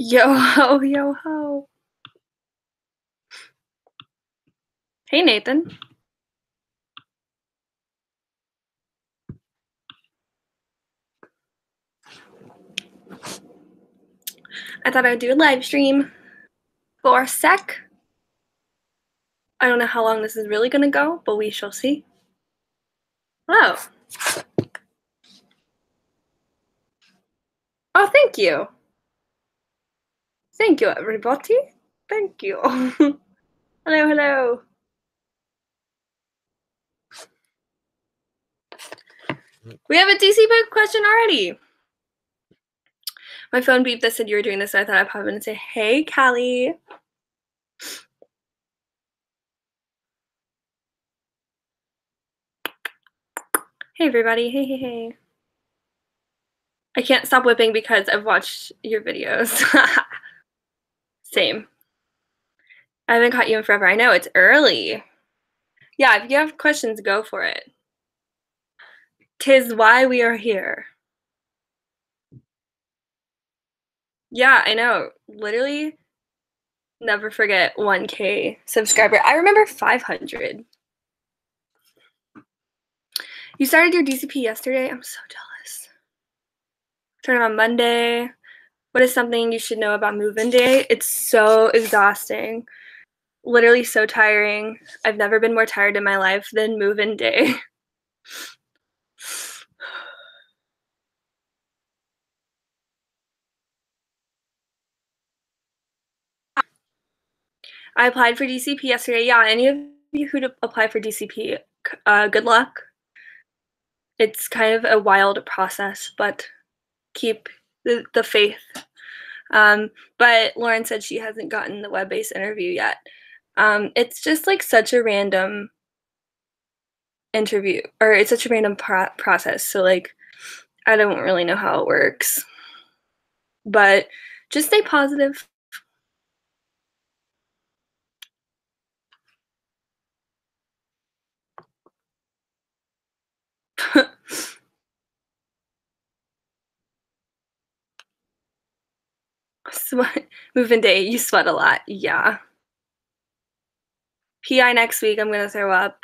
Yo ho, yo ho. Hey, Nathan. I thought I'd do a live stream for a sec. I don't know how long this is really going to go, but we shall see. Hello. Oh, thank you. Thank you, everybody. Thank you. Hello, hello. We have a DC book question already. My phone beeped that said you were doing this, so I thought I'd pop in and say, hey, Callie. Hey, everybody. Hey, hey, hey. I can't stop whipping because I've watched your videos. Same. I haven't caught you in forever. I know, it's early. Yeah, if you have questions, go for it. 'Tis why we are here. Yeah, I know. Literally, never forget 1K subscriber. I remember 500. You started your DCP yesterday? I'm so jealous. Started on Monday. What is something you should know about move-in day? It's so exhausting. Literally so tiring. I've never been more tired in my life than move-in day. I applied for DCP yesterday. Yeah, any of you who apply for DCP, good luck. It's kind of a wild process, but keep the faith. But Lauren said she hasn't gotten the web-based interview yet. It's just like such a random interview, or it's such a random process. So like, I don't really know how it works, but just stay positive. Sweat, move-in day, you sweat a lot. Yeah. PI next week, I'm gonna throw up.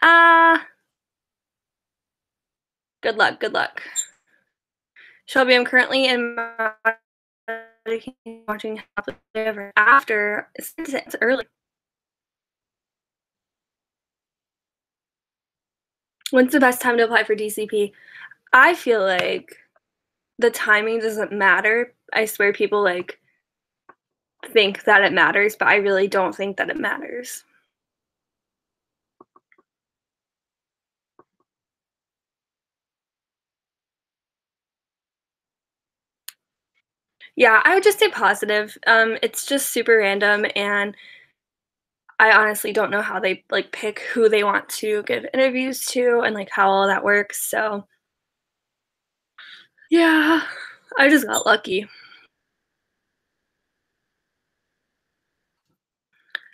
Good luck, good luck. Shelby, I'm currently in my watching after. It's early. When's the best time to apply for DCP? I feel like the timing doesn't matter. I swear people like think that it matters, but I really don't think that it matters. Yeah, I would just stay positive. It's just super random, and I honestly don't know how they like pick who they want to give interviews to and like how all that works. So yeah, I just got lucky.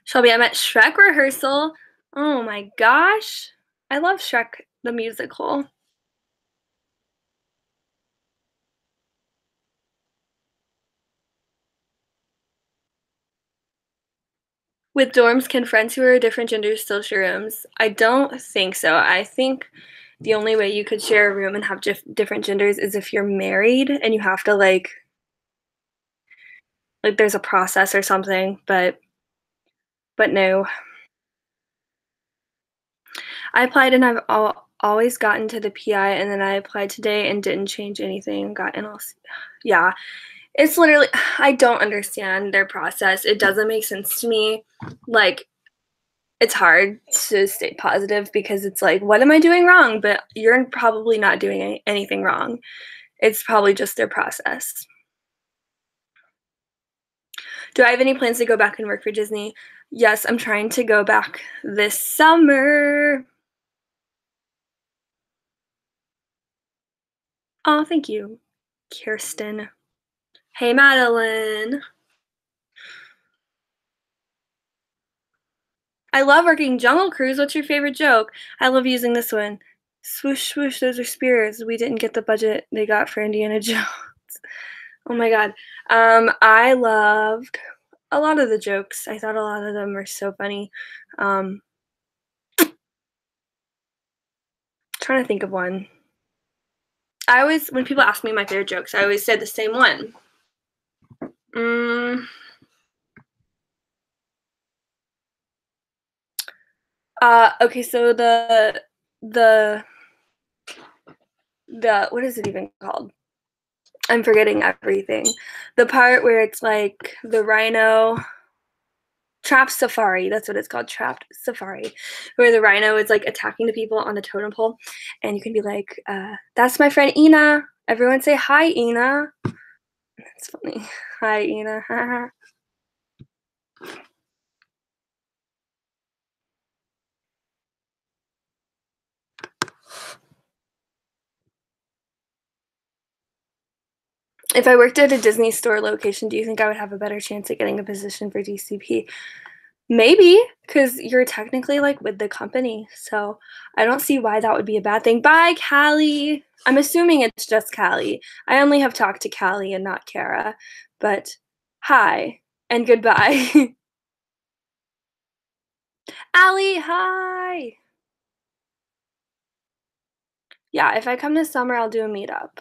Shelby, I'm at Shrek rehearsal. Oh my gosh. I love Shrek the musical. With dorms, can friends who are different genders still share rooms? I don't think so. I think the only way you could share a room and have different genders is if you're married and you have to like there's a process or something, but no. I applied and I've always gotten to the PI, and then I applied today and didn't change anything. Got NLC. Yeah, it's literally, I don't understand their process. It doesn't make sense to me. Like, it's hard to stay positive because it's like, what am I doing wrong? But you're probably not doing anything wrong. It's probably just their process. Do I have any plans to go back and work for Disney? Yes, I'm trying to go back this summer. Oh, thank you, Kirsten. Hey, Madeline. I love working Jungle Cruise. What's your favorite joke? I love using this one. Swoosh, swoosh, those are spears. We didn't get the budget they got for Indiana Jones. Oh my god. I loved a lot of the jokes. I thought a lot of them were so funny. Um, Trying to think of one. I always when people ask me my favorite jokes, I always say the same one. Mm, okay, so the the what is it even called? I'm forgetting everything. The part where it's like the rhino Trapped Safari, that's what it's called, Trapped Safari, where the rhino is like attacking the people on the totem pole, and you can be like, "That's my friend Ina. Everyone say hi, Ina." It's funny. Hi, Ina. If I worked at a Disney store location, do you think I would have a better chance at getting a position for DCP? Maybe, because you're technically like with the company, so I don't see why that would be a bad thing. Bye, Callie. I'm assuming it's just Callie. I only have talked to Callie and not Kara, but hi and goodbye. Allie, hi. Yeah, if I come this summer, I'll do a meetup.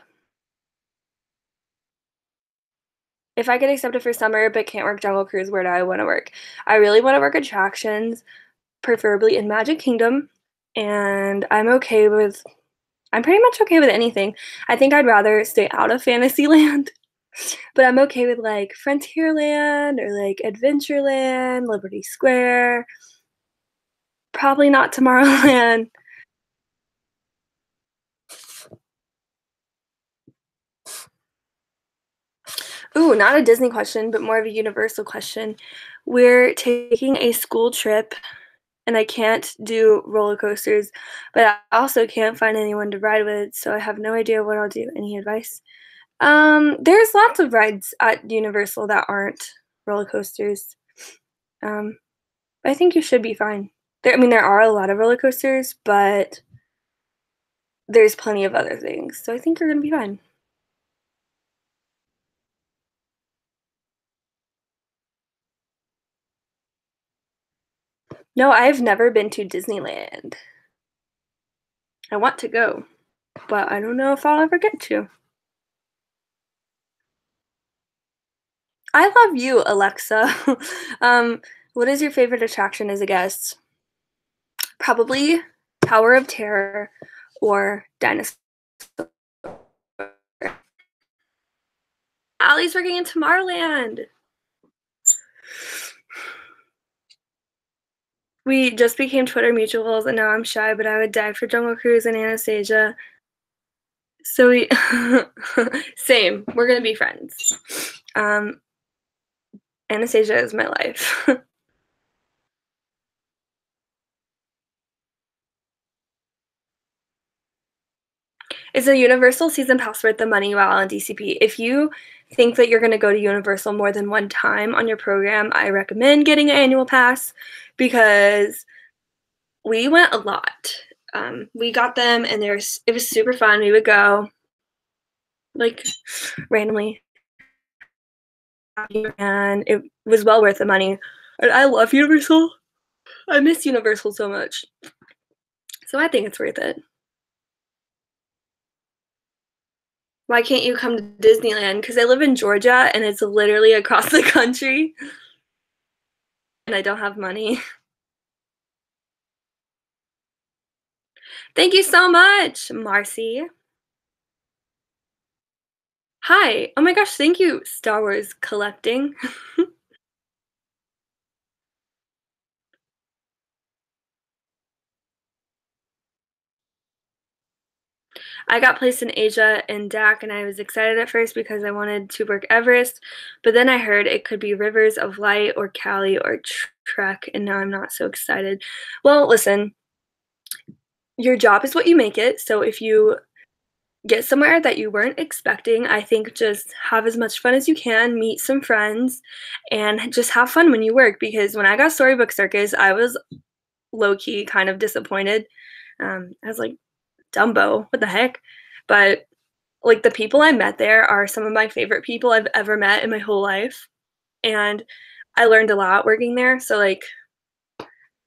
If I get accepted for summer but can't work Jungle Cruise, where do I want to work? I really want to work attractions, preferably in Magic Kingdom, and I'm pretty much okay with anything. I think I'd rather stay out of Fantasyland, but I'm okay with like Frontierland or like Adventureland, Liberty Square. Probably not Tomorrowland. Ooh, not a Disney question, but more of a Universal question. We're taking a school trip and I can't do roller coasters, but I also can't find anyone to ride with, so I have no idea what I'll do. Any advice? There's lots of rides at Universal that aren't roller coasters. Um, I think you should be fine. There are a lot of roller coasters, but there's plenty of other things, so I think you're gonna be fine. No, I've never been to Disneyland. I want to go, but I don't know if I'll ever get to. I love you, Alexa. um, what is your favorite attraction as a guest? Probably Tower of Terror or Dinosaur. Allie's working in Tomorrowland. We just became Twitter mutuals, and now I'm shy, but I would die for Jungle Cruise and Anastasia. So we, same. We're gonna be friends. Um, Anastasia is my life. Is a Universal season pass worth the money while on DCP? If you think that you're gonna go to Universal more than one time on your program, I recommend getting an annual pass because we went a lot. We got them, and it was super fun. We would go like randomly, and it was well worth the money. And I love Universal. I miss Universal so much, so I think it's worth it. Why can't you come to Disneyland? Because I live in Georgia, and it's literally across the country, and I don't have money. Thank you so much, Marcy. Hi. Oh my gosh, thank you, Star Wars Collecting. I got placed in Asia and DAC, and I was excited at first because I wanted to work Everest, but then I heard it could be Rivers of Light or Cali or Trek, and now I'm not so excited. Well, listen, your job is what you make it, so if you get somewhere that you weren't expecting, I think just have as much fun as you can, meet some friends, and just have fun when you work, because when I got Storybook Circus, I was low-key kind of disappointed. I was like, Dumbo, what the heck? But like, the people I met there are some of my favorite people I've ever met in my whole life, and I learned a lot working there, so, like,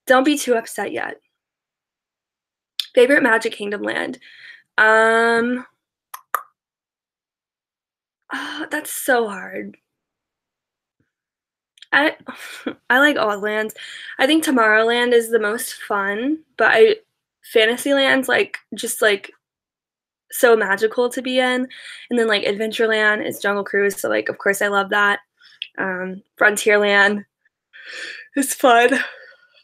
don't be too upset yet. Favorite Magic Kingdom land? Um, that's so hard. I I like all lands. I think Tomorrowland is the most fun, but I Fantasyland's, like, just, like, so magical to be in, and then, like, Adventureland is Jungle Cruise, so, like, of course I love that. Frontierland is fun.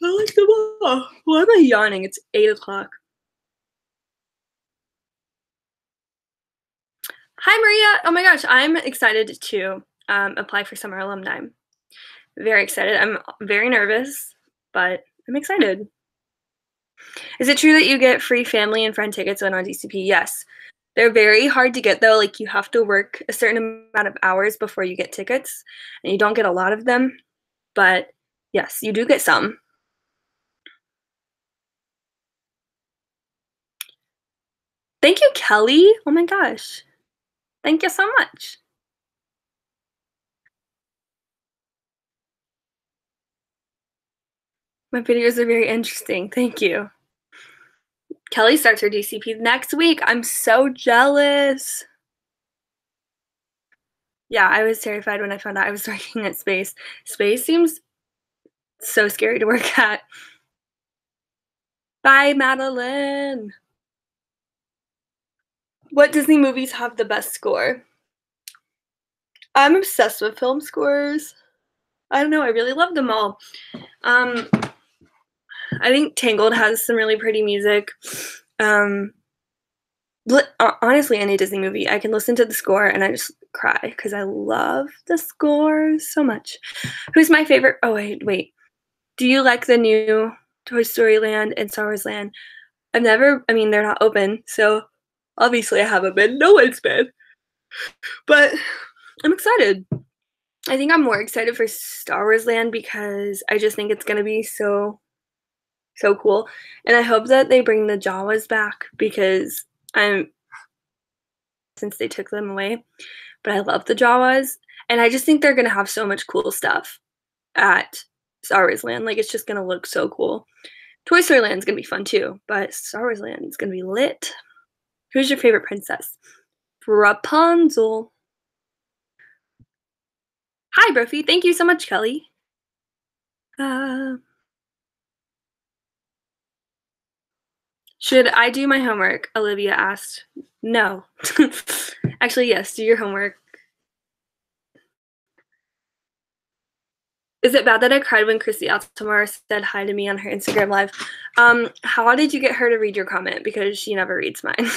I like them all. Why am I yawning? It's 8 o'clock. Hi, Maria. Oh my gosh, I'm excited to apply for summer alumni. Very excited. I'm very nervous, but I'm excited. Is it true that you get free family and friend tickets when on DCP? Yes. They're very hard to get though. Like you have to work a certain amount of hours before you get tickets, and you don't get a lot of them. But yes, you do get some. Thank you, Kelly. Oh my gosh. Thank you so much. My videos are very interesting. Thank you. Kelly starts her DCP next week. I'm so jealous. Yeah, I was terrified when I found out I was working at Space. Space seems so scary to work at. Bye, Madeline. What Disney movies have the best score? I'm obsessed with film scores. I don't know, I really love them all. Um, I think Tangled has some really pretty music. Um, Honestly, any Disney movie, I can listen to the score and I just cry because I love the score so much. Who's my favorite? Oh, wait. Do you like the new Toy Story Land and Star Wars Land? I mean, they're not open, so obviously I haven't been. No one's been. But I'm excited. I think I'm more excited for Star Wars Land because I just think it's gonna be so cool. And I hope that they bring the Jawas back because I'm since they took them away. But I love the Jawas. And I just think they're gonna have so much cool stuff at Star Wars Land. Like it's just gonna look so cool. Toy Story Land's gonna be fun too, but Star Wars Land is gonna be lit. Who's your favorite princess? Rapunzel. Hi, Brophy. Thank you so much, Kelly. Uh, should I do my homework? Olivia asked. No. Actually, yes, do your homework. Is it bad that I cried when Chrissy Altamar said hi to me on her Instagram live? How did you get her to read your comment? Because she never reads mine.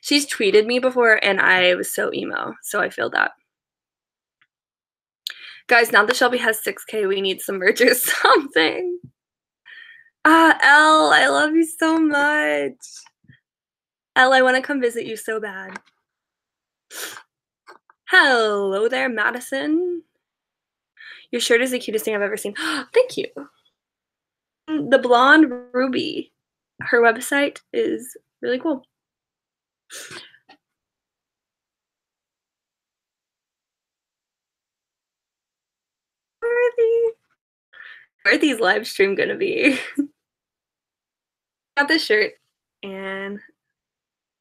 She's tweeted me before and I was so emo, so I feel that. Guys, now that Shelby has 6K, we need some merch or something. Elle, I love you so much. Elle, I want to come visit you so bad. Hello there, Madison. Your shirt is the cutest thing I've ever seen. Thank you. The Blonde Ruby. Her website is really cool. Dorothy's live stream gonna be? Got this shirt and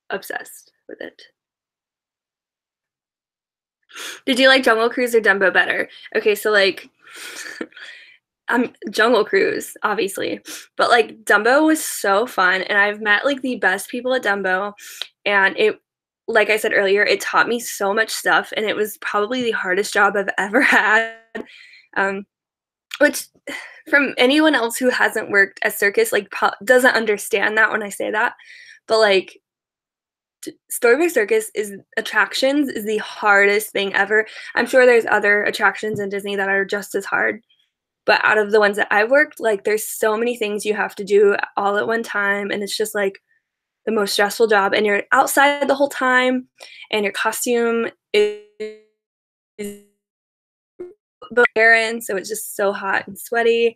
obsessed with it. Did you like Jungle Cruise or Dumbo better? Okay, so like Jungle Cruise, obviously. But like Dumbo was so fun and I've met like the best people at Dumbo and it like I said earlier, it taught me so much stuff and it was probably the hardest job I've ever had. Which from anyone else who hasn't worked at circus like doesn't understand that when I say that. But like Storybook Circus is attractions is the hardest thing ever. I'm sure there's other attractions in Disney that are just as hard. But out of the ones that I've worked, like there's so many things you have to do all at one time and it's just like the most stressful job and you're outside the whole time and your costume is barren, so it's just so hot and sweaty.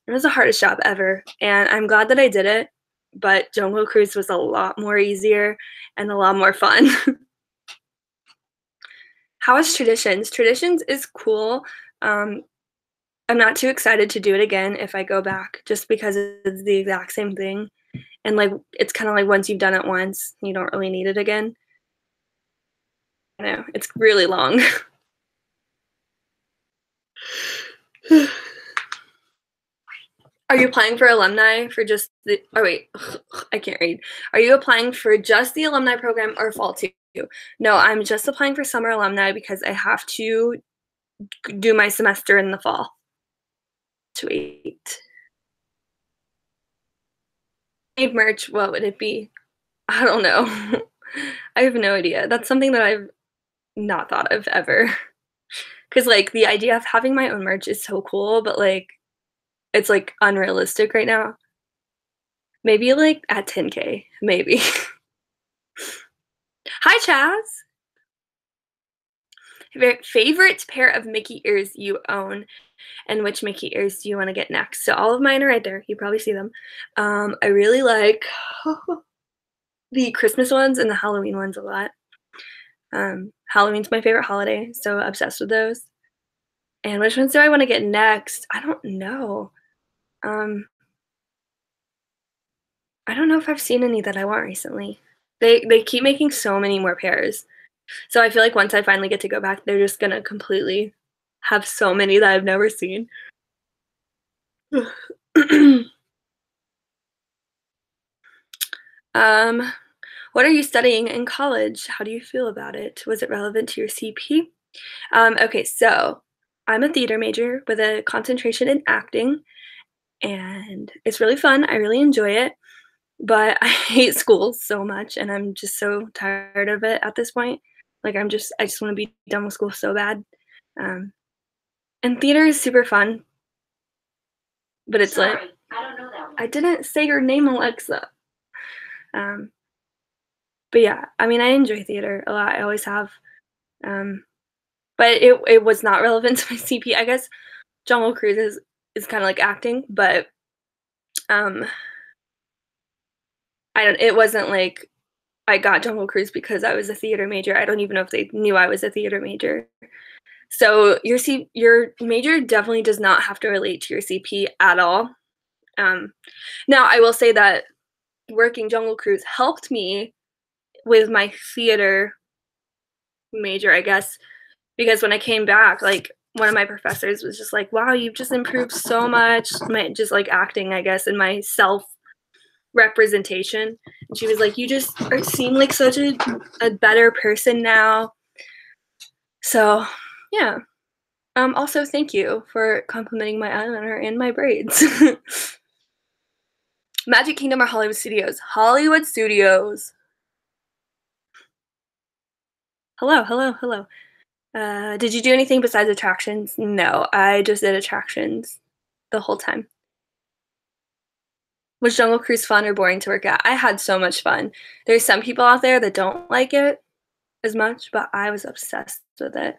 It was the hardest job ever and I'm glad that I did it. but Jungle Cruise was a lot more easier and a lot more fun. How is Traditions? Traditions is cool. Um, I'm not too excited to do it again if I go back just because it's the exact same thing, and, like, it's kinda like once you've done it once, you don't really need it again. I know, it's really long. Are you applying for alumni for just the oh, wait, I can't read. Are you applying for just the alumni program or fall too? No, I'm just applying for summer alumni because I have to do my semester in the fall. To wait. Made merch, what would it be? I don't know. I have no idea. That's something that I've not thought of ever. Cause like, the idea of having my own merch is so cool, but, like, it's, like, unrealistic right now. Maybe, like, at 10K, maybe. Hi, Chaz. Favorite pair of Mickey ears you own, and which Mickey ears do you wanna get next? So all of mine are right there, you probably see them. I really like the Christmas ones and the Halloween ones a lot. Halloween's my favorite holiday, so obsessed with those. And which ones do I wanna get next? Um, I don't know if I've seen any that I want recently. They keep making so many more pairs. So I feel like once I finally get to go back, they're just gonna completely have so many that I've never seen. Um, what are you studying in college? How do you feel about it? Was it relevant to your CP? Okay, so I'm a theater major with a concentration in acting, and it's really fun. I really enjoy it, but I hate school so much, and I'm just so tired of it at this point. Like, I just want to be done with school so bad. Um, and theater is super fun, but it's like I didn't say your name, Alexa. Um, but yeah, I mean, I enjoy theater a lot. I always have. Um, but it was not relevant to my CP. I guess Jungle Cruise is kind of like acting, but um, I don't. It wasn't like I got Jungle Cruise because I was a theater major. I don't even know if they knew I was a theater major. So your major definitely does not have to relate to your CP at all. Um, Now I will say that working Jungle Cruise helped me with my theater major, I guess, because when I came back, like one of my professors was just like, "Wow, you've just improved so much." My just like acting, I guess, and my self representation. And she was like, "You just seem like such a better person now." So, yeah. Also, thank you for complimenting my eyeliner and my braids. Magic Kingdom or Hollywood Studios? Hollywood Studios. Hello, hello, hello. Did you do anything besides attractions? No, I just did attractions the whole time. Was Jungle Cruise fun or boring to work at? I had so much fun. There's some people out there that don't like it as much, but I was obsessed with it.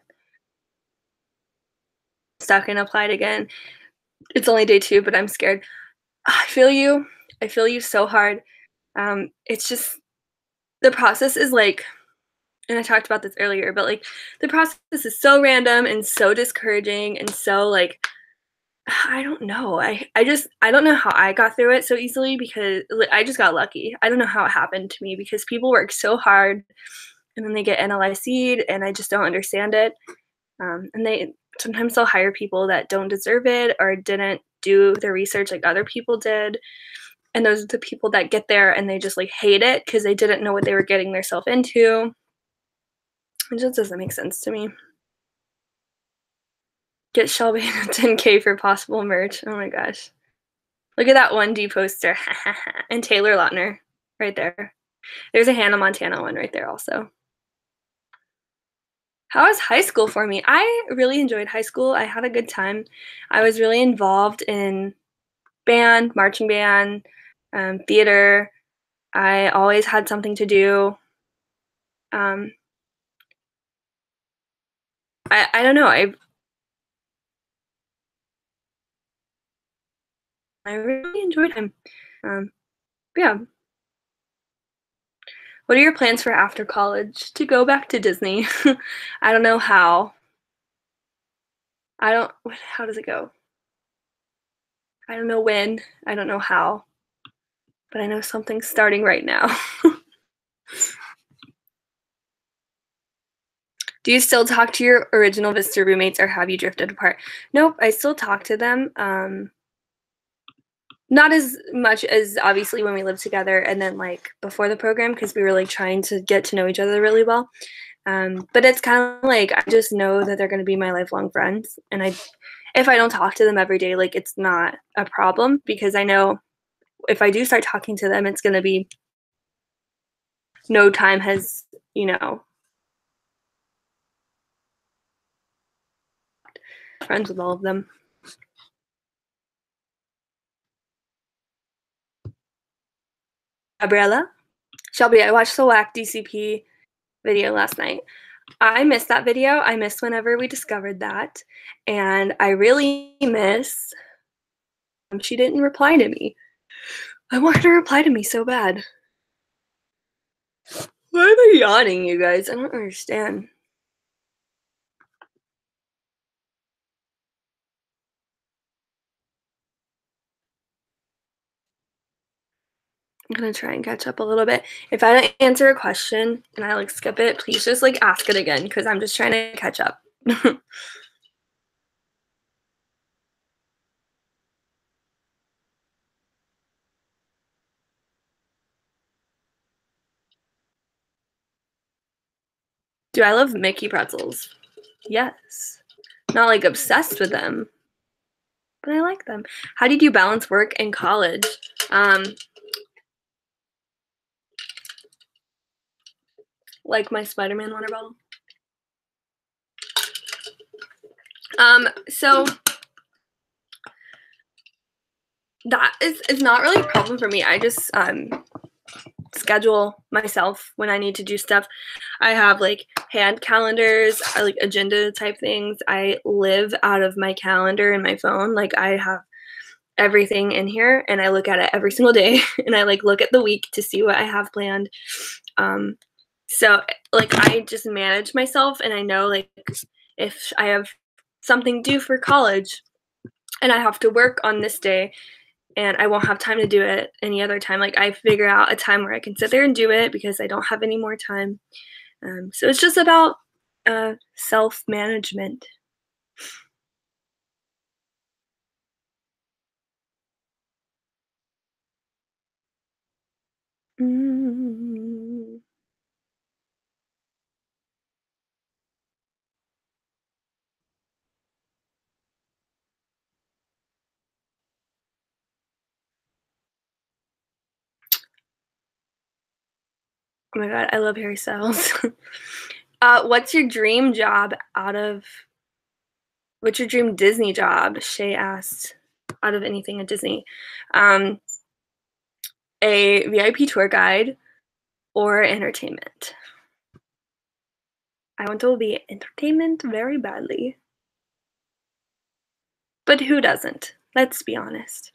Stuck and applied again. It's only day 2, but I'm scared. I feel you. I feel you so hard. It's just the process is like, and I talked about this earlier, but like the process is so random and so discouraging and so like I don't know. I don't know how I got through it so easily because I just got lucky. I don't know how it happened to me because people work so hard and then they get NLIC'd and I just don't understand it. And they sometimes they'll hire people that don't deserve it or didn't do their research like other people did. And those are the people that get there and they just like hate it because they didn't know what they were getting themselves into. It just doesn't make sense to me. Get Shelby 10K for possible merch. Oh my gosh. Look at that 1D poster. And Taylor Lautner right there. There's a Hannah Montana one right there also. How was high school for me? I really enjoyed high school. I had a good time. I was really involved in band, marching band, theater. I always had something to do. Um, I don't know. I really enjoyed him. Um, Yeah. What are your plans for after college? To go back to Disney. I don't know how. I don't how does it go? I don't know when, I don't know how, but I know something's starting right now. Do you still talk to your original Vista roommates or have you drifted apart? Nope, I still talk to them. Not as much as obviously when we lived together and then like before the program because we were like trying to get to know each other really well. But it's kind of like I just know that they're going to be my lifelong friends, and if I don't talk to them every day, like it's not a problem because I know if I do start talking to them, it's going to be no time has you know friends with all of them. Gabriella, Shelby, I watched the Whack DCP video last night. I missed that video. I missed whenever we discovered that, and I really miss. She didn't reply to me. I want her to reply to me so bad. Why am I yawning, you guys? I don't understand. I'm gonna try and catch up a little bit. If I don't answer a question and I like skip it, please just like ask it again because I'm just trying to catch up. Do I love Mickey pretzels? Yes. Not like obsessed with them, but I like them. How did you balance work and college? Um, like my Spider-Man water bottle. So that is not really a problem for me. I just schedule myself when I need to do stuff. I have like hand calendars, I like agenda type things. I live out of my calendar and my phone. Like I have everything in here and I look at it every single day and I like look at the week to see what I have planned. So like I just manage myself and I know like if I have something due for college and I have to work on this day and I won't have time to do it any other time. Like I figure out a time where I can sit there and do it because I don't have any more time. So it's just about self-management. Mm. Oh my god, I love Harry Styles. What's your dream job out of? What's your dream Disney job? Shay asked. Out of anything at Disney, um, a VIP tour guide or entertainment. I want to be entertainment very badly. But who doesn't? Let's be honest.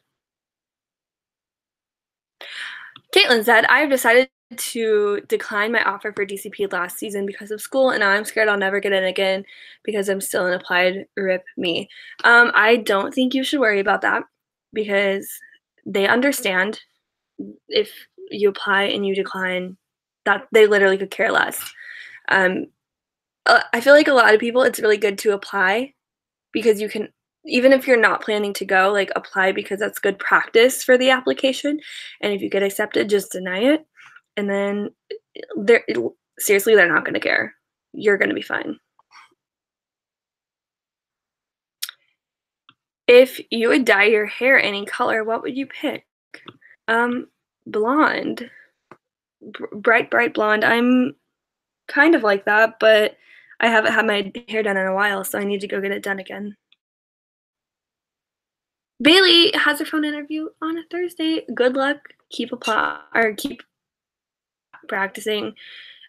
Caitlin said, I have decided to decline my offer for DCP last season because of school, and now I'm scared I'll never get in again because I'm still in applied. Rip me. I don't think you should worry about that because they understand if you apply and you decline, that they literally could care less. Um, I feel like a lot of people, it's really good to apply because you can, even if you're not planning to go, like apply because that's good practice for the application. And if you get accepted, just deny it. And then they're seriously, they're not going to care. You're going to be fine. If you would dye your hair any color, what would you pick? Um, blonde. Bright blonde. I'm kind of like that, but I haven't had my hair done in a while, so I need to go get it done again. Bailey has her phone interview on a Thursday. Good luck. Keep practicing.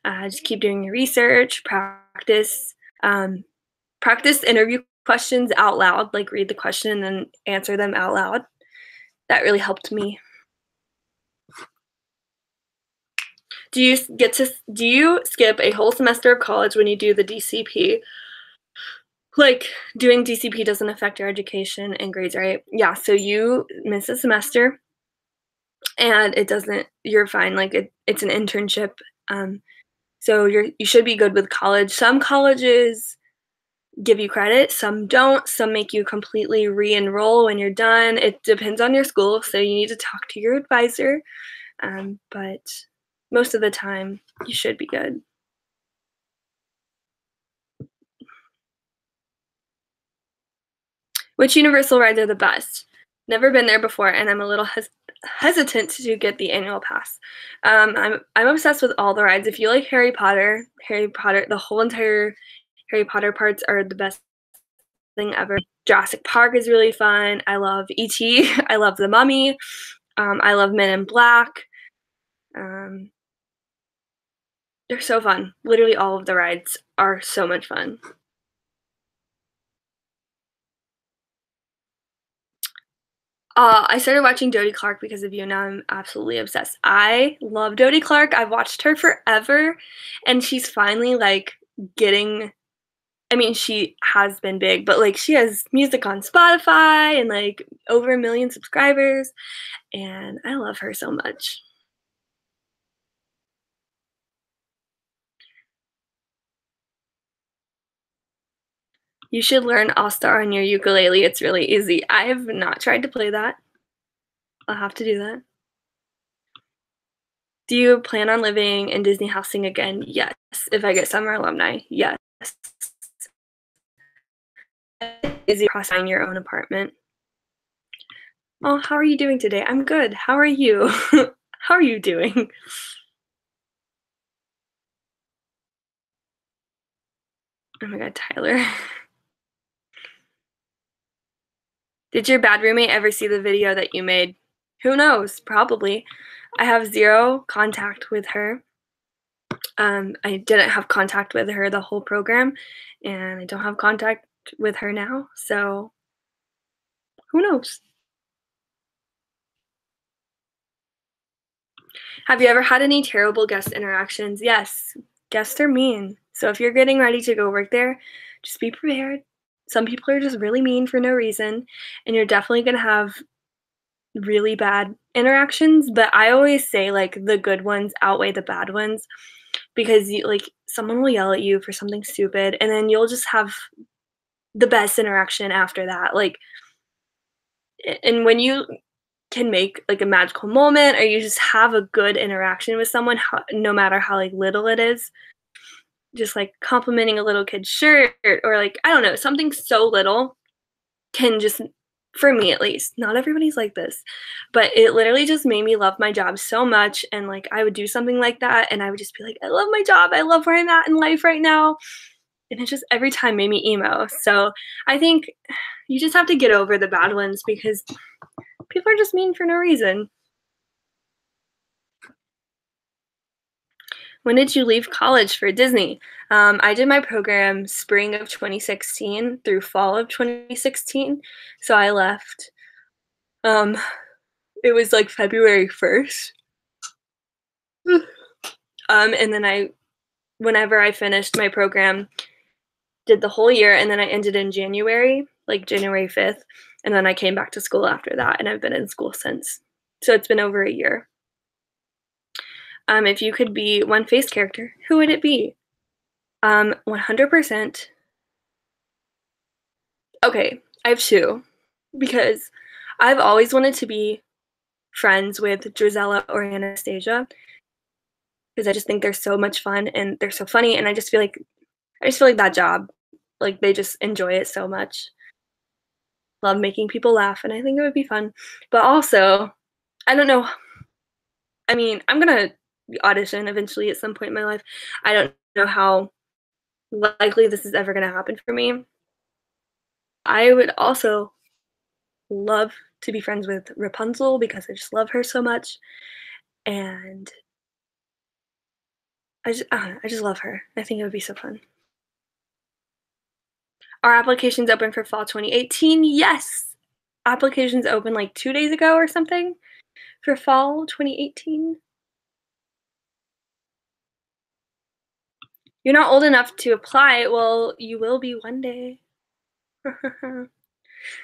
Just keep doing your research. Practice interview questions out loud. Like read the question and then answer them out loud. That really helped me. Do you skip a whole semester of college when you do the DCP? Like, doing DCP doesn't affect your education and grades, right? Yeah, so you miss a semester and it doesn't you're fine, like, it's an internship, so you should be good with college. Some colleges give you credit, some don't, some make you completely re-enroll when you're done. It depends on your school, so you need to talk to your advisor, but most of the time, you should be good. Which Universal rides are the best? Never been there before, and I'm a little hesitant to get the annual pass. I'm obsessed with all the rides. If you like Harry Potter, the whole entire Harry Potter parts are the best thing ever. Jurassic Park is really fun. I love E.T. I love The Mummy. I love Men in Black. Um, they're so fun. Literally all of the rides are so much fun. I started watching Jodie Clark because of you, now I'm absolutely obsessed. I love Jodie Clark, I've watched her forever, and she's finally, like, getting I mean, she has been big, but, like, she has music on Spotify and, like, over 1,000,000 subscribers, and I love her so much. You should learn All-Star on your ukulele, it's really easy. I have not tried to play that. I'll have to do that. Do you plan on living in Disney housing again? Yes. If I get summer alumni, yes. Is it crossing your own apartment? Oh, how are you doing today? I'm good. How are you? How are you doing? Oh my god, Tyler. Did your bad roommate ever see the video that you made? Who knows? Probably. I have 0 contact with her. I didn't have contact with her the whole program, and I don't have contact with her now, so who knows? Have you ever had any terrible guest interactions? Yes, guests are mean. So if you're getting ready to go work there, just be prepared. Some people are just really mean for no reason, and you're definitely gonna have really bad interactions, but I always say, like, the good ones outweigh the bad ones because someone will yell at you for something stupid, and then you'll just have the best interaction after that, like, and when you can make, like, a magical moment or you just have a good interaction with someone, no matter how, like, little it is, just, like, complimenting a little kid's shirt or, like, I don't know, something so little can just for me at least, not everybody's like this, but it literally just made me love my job so much, and, like, I would do something like that, and I would just be like, "I love my job, I love where I'm at in life right now," and it just every time made me emo, so I think you just have to get over the bad ones because people are just mean for no reason. When did you leave college for Disney? I did my program spring of 2016 through fall of 2016, so I left, um, it was, like, February 1st. And then whenever I finished my program, did the whole year, and then I ended in January, like, January 5th, and then I came back to school after that, and I've been in school since. So it's been over a year. If you could be one face character, who would it be? 100%. Okay, I have 2 because I've always wanted to be friends with Drizella or Anastasia because I just think they're so much fun and they're so funny, and I just feel like that job, like, they just enjoy it so much. Love making people laugh, and I think it would be fun. But also, I don't know, I mean, I'm gonna audition eventually at some point in my life. I don't know how likely this is ever gonna happen for me. I would also love to be friends with Rapunzel because I just love her so much, and I just love her. I think it would be so fun. Are applications open for fall 2018? Yes! Applications opened, like, 2 days ago or something for fall 2018. You're not old enough to apply. Well, you will be one day.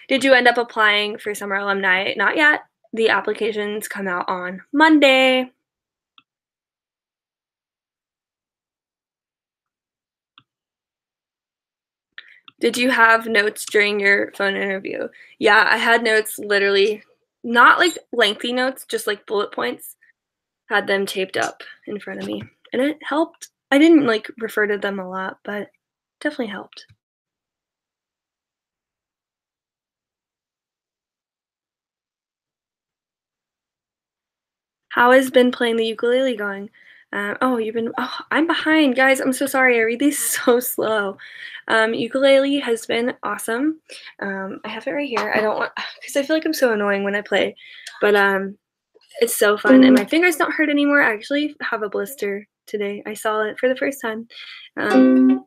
Did you end up applying for summer alumni? Not yet. The applications come out on Monday. Did you have notes during your phone interview? Yeah, I had notes, literally not like lengthy notes, just like bullet points. Had them taped up in front of me, and it helped. I didn't like refer to them a lot, but definitely helped. How has been playing the ukulele going? I'm behind, guys. I'm so sorry. I read these so slow. Ukulele has been awesome. I have it right here. I don't want, because I feel like I'm so annoying when I play, but it's so fun, and my fingers don't hurt anymore. I actually have a blister today. I saw it for the first time. Um,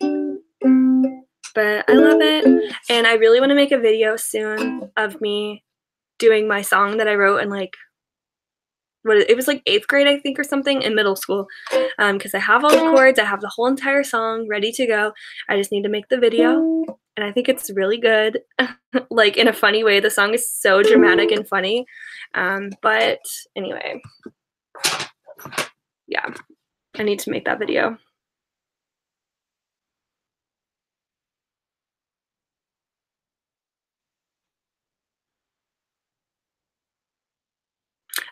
but I love it, and I really want to make a video soon of me doing my song that I wrote in like it was like 8th grade, I think, or something, in middle school, because I have all the chords, I have the whole entire song ready to go. I just need to make the video, and I think it's really good, like in a funny way. The song is so dramatic and funny, but anyway, yeah, I need to make that video.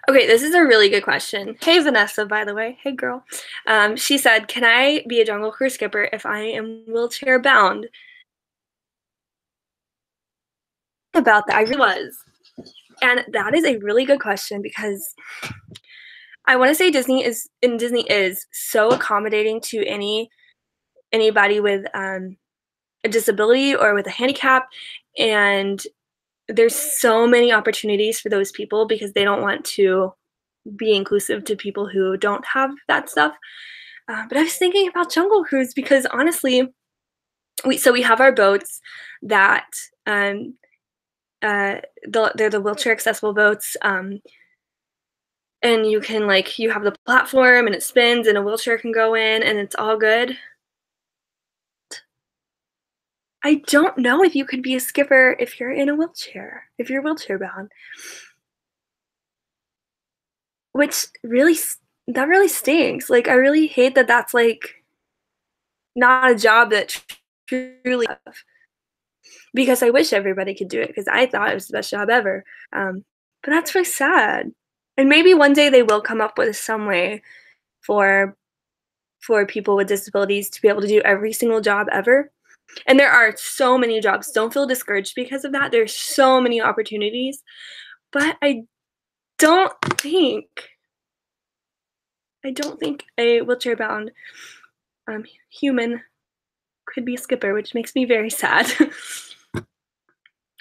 Okay, this is a really good question. Hey, Vanessa, by the way. Hey, girl. She said, can I be a Jungle Cruise skipper if I am wheelchair bound? About that, I really was. And that is a really good question because I want to say Disney is so accommodating to anybody with a disability or with a handicap, and there's so many opportunities for those people because they don't want to be inclusive to people who don't have that stuff. But I was thinking about Jungle Cruise because honestly, we have our boats that they're the wheelchair accessible boats, and you can like you have the platform and it spins and a wheelchair can go in and it's all good. I don't know if you could be a skipper if you're in a wheelchair, if you're wheelchair bound, which really that really stinks. Like I really hate that that's like not a job that truly because I wish everybody could do it because I thought it was the best job ever. But that's really sad. And maybe one day they will come up with some way for people with disabilities to be able to do every single job ever. And there are so many jobs. Don't feel discouraged because of that. There's so many opportunities. But don't think I don't think a wheelchair bound human could be a skipper, which makes me very sad.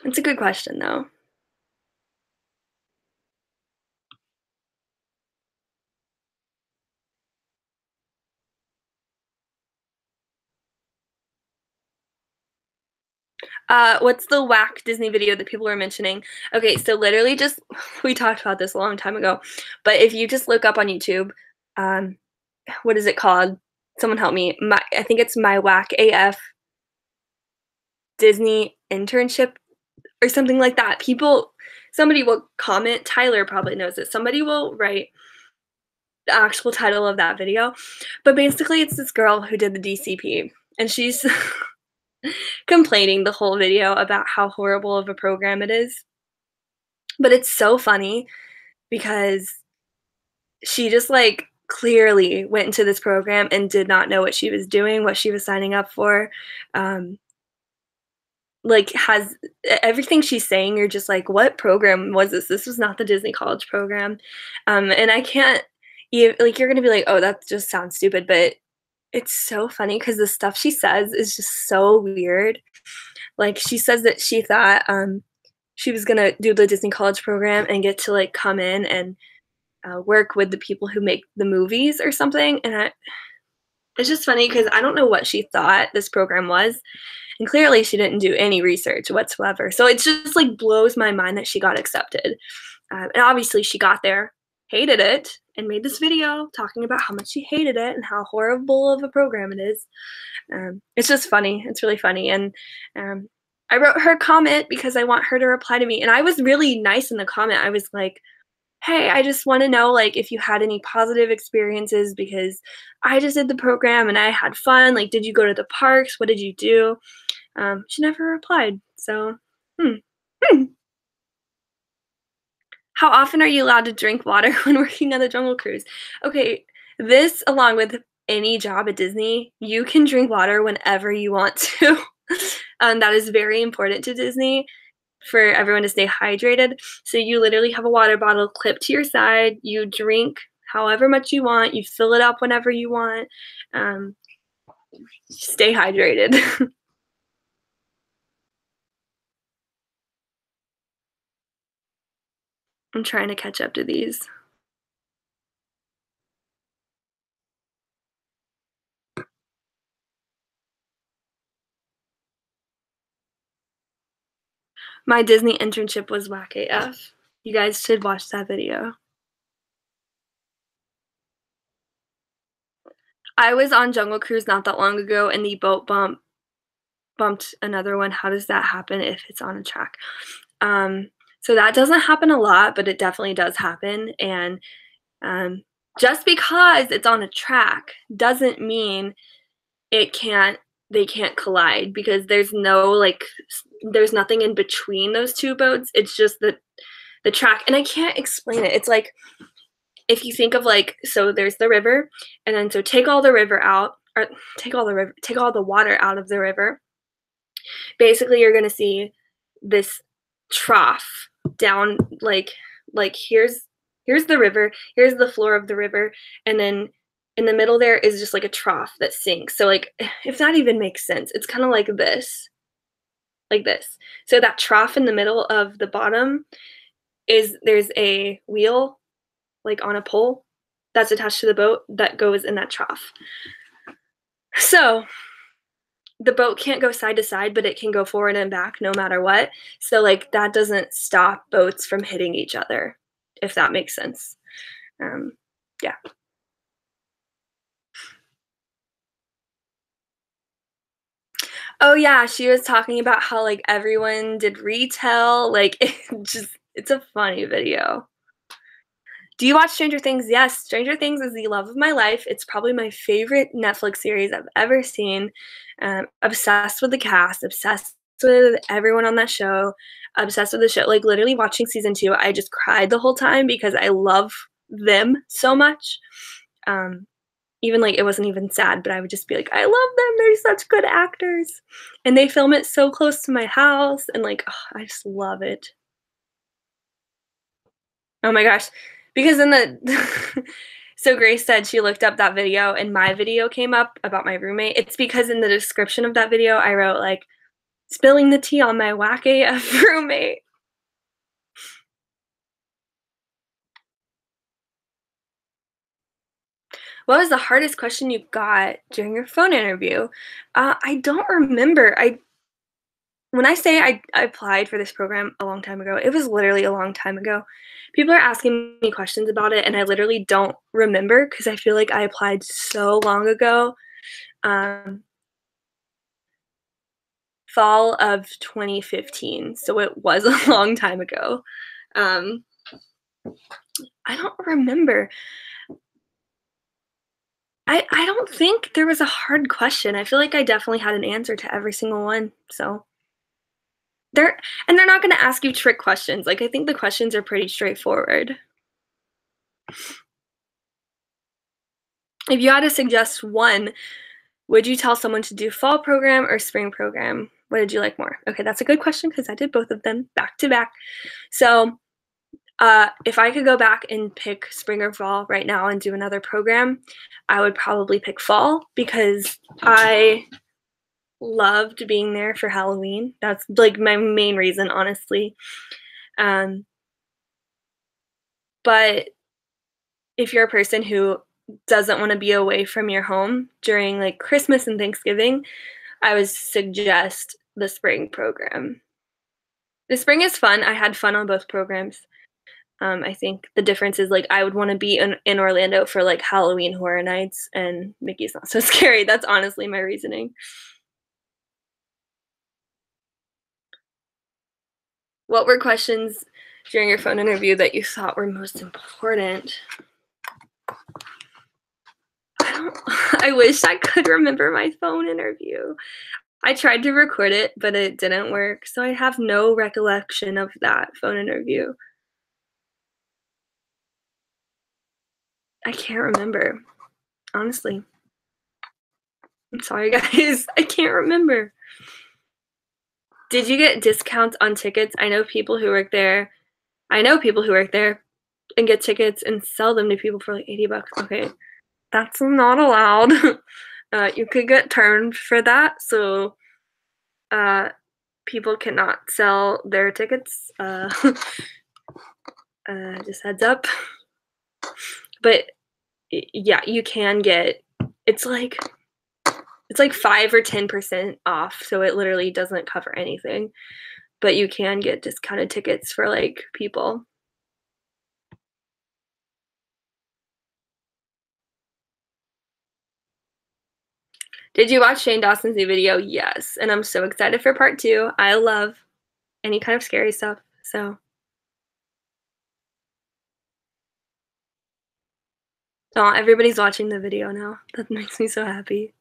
It's a good question though. What's the whack Disney video that people are mentioning? Okay, so literally just we talked about this a long time ago, but if you just look up on YouTube, um, what is it called? Someone help me. I think it's my whack AF Disney internship or something like that. Somebody will comment. Tyler probably knows it. Somebody will write the actual title of that video, but basically it's this girl who did the DCP, and she's complaining the whole video about how horrible of a program it is. But it's so funny because she just like clearly went into this program and did not know what she was doing, what she was signing up for. Like has everything she's saying, you're just like, what program was this? This was not the Disney College program. And I can't like you're gonna be like, oh, that just sounds stupid, but it's so funny because the stuff she says is just so weird. Like she says that she thought she was gonna do the Disney College program and get to like come in and work with the people who make the movies or something. And it's just funny because I don't know what she thought this program was. And clearly she didn't do any research whatsoever. So it just like blows my mind that she got accepted. And obviously she got there, hated it, and made this video talking about how much she hated it and how horrible of a program it is. It's just funny. It's really funny. And um, I wrote her a comment because I want her to reply to me. And I was really nice in the comment. I was like, hey, I just want to know like if you had any positive experiences because I just did the program and I had fun. Like, did you go to the parks? What did you do? She never replied. So, hmm. Hmm. How often are you allowed to drink water when working on the Jungle Cruise? Okay, this along with any job at Disney, you can drink water whenever you want to. That is very important to Disney for everyone to stay hydrated. So you literally have a water bottle clipped to your side. You drink however much you want. You fill it up whenever you want. Um, stay hydrated. I'm trying to catch up to these. My Disney internship was whack AF. You guys should watch that video. I was on Jungle Cruise not that long ago, and the boat bumped another one. How does that happen if it's on a track? Um, so that doesn't happen a lot, but it definitely does happen. And um, just because it's on a track doesn't mean it can't they can't collide because there's nothing in between those two boats. It's just the track, and I can't explain it. It's like if you think of like so there's the river, and then so take all the river out or take all the water out of the river. Basically you're going to see this trough down like here's the river, here's the floor of the river, and then in the middle there is just like a trough that sinks. So like if that even makes sense, it's kind of like this. So that trough in the middle of the bottom is there's a wheel like on a pole that's attached to the boat that goes in that trough. So the boat can't go side to side, but it can go forward and back no matter what. So like that doesn't stop boats from hitting each other, if that makes sense. Yeah. Oh yeah, she was talking about how like everyone did retail. Like it's a funny video. Do you watch Stranger Things? Yes, Stranger Things is the love of my life. It's probably my favorite Netflix series I've ever seen. Obsessed with the cast, obsessed with everyone on that show, obsessed with the show. Like literally watching season 2, I just cried the whole time because I love them so much. Um, Even like it wasn't even sad, but I would just be like, I love them. They're such good actors, and they film it so close to my house, and like oh, I just love it. Oh my gosh. Because in the so Grace said she looked up that video and my video came up about my roommate. It's because in the description of that video I wrote like spilling the tea on my whack AF roommate. What was the hardest question you got during your phone interview? I don't remember. I when I say I applied for this program a long time ago, it was literally a long time ago. People are asking me questions about it, and I literally don't remember because I feel like I applied so long ago. Um, Fall of 2015, so it was a long time ago. Um, I don't remember. I don't think there was a hard question. I feel like I definitely had an answer to every single one. So they're not going to ask you trick questions. Like I think the questions are pretty straightforward. If you had to suggest one, would you tell someone to do fall program or spring program? What did you like more? Okay, that's a good question because I did both of them back to back. So if I could go back and pick spring or fall right now and do another program, I would probably pick fall because I loved being there for Halloween. That's like my main reason, honestly. Um, but if you're a person who doesn't want to be away from your home during like Christmas and Thanksgiving, I would suggest the spring program. The spring is fun. I had fun on both programs. I think the difference is, like, I would wanna be in Orlando for, like, Halloween Horror Nights, and Mickey's Not So Scary. That's honestly my reasoning. What were questions during your phone interview that you thought were most important? I don't I wish I could remember my phone interview. I tried to record it, but it didn't work, so I have no recollection of that phone interview. I can't remember, honestly. I'm sorry, guys. I can't remember. Did you get discounts on tickets? I know people who work there and get tickets and sell them to people for, like, 80 bucks. Okay, that's not allowed. You could get termed for that, so, uh, people cannot sell their tickets, just heads up. But yeah, you can get it's like it's like 5 or 10% off, so it literally doesn't cover anything, but you can get discounted tickets for, like, people. Did you watch Shane Dawson's new video? Yes, and I'm so excited for part 2. I love any kind of scary stuff, so aw, everybody's watching the video now. That makes me so happy.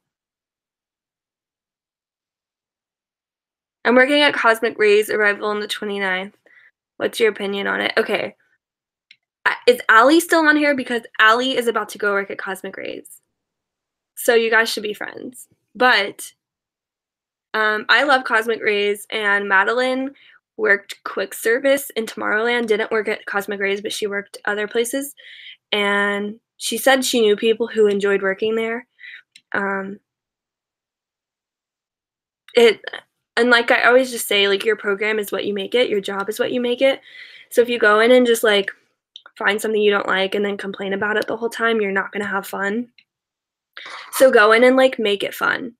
I'm working at Cosmic Rays Arrival on the 29th. What's your opinion on it? Okay, is Allie still on here? Because Allie is about to go work at Cosmic Rays. So you guys should be friends. But I love Cosmic Rays, and Madeline worked quick service in Tomorrowland, didn't work at Cosmic Rays, but she worked other places, and she said she knew people who enjoyed working there. Um, it and like I always just say, like, your program is what you make it, your job is what you make it. So if you go in and just, like, find something you don't like and then complain about it the whole time, you're not gonna have fun. So go in and, like, make it fun.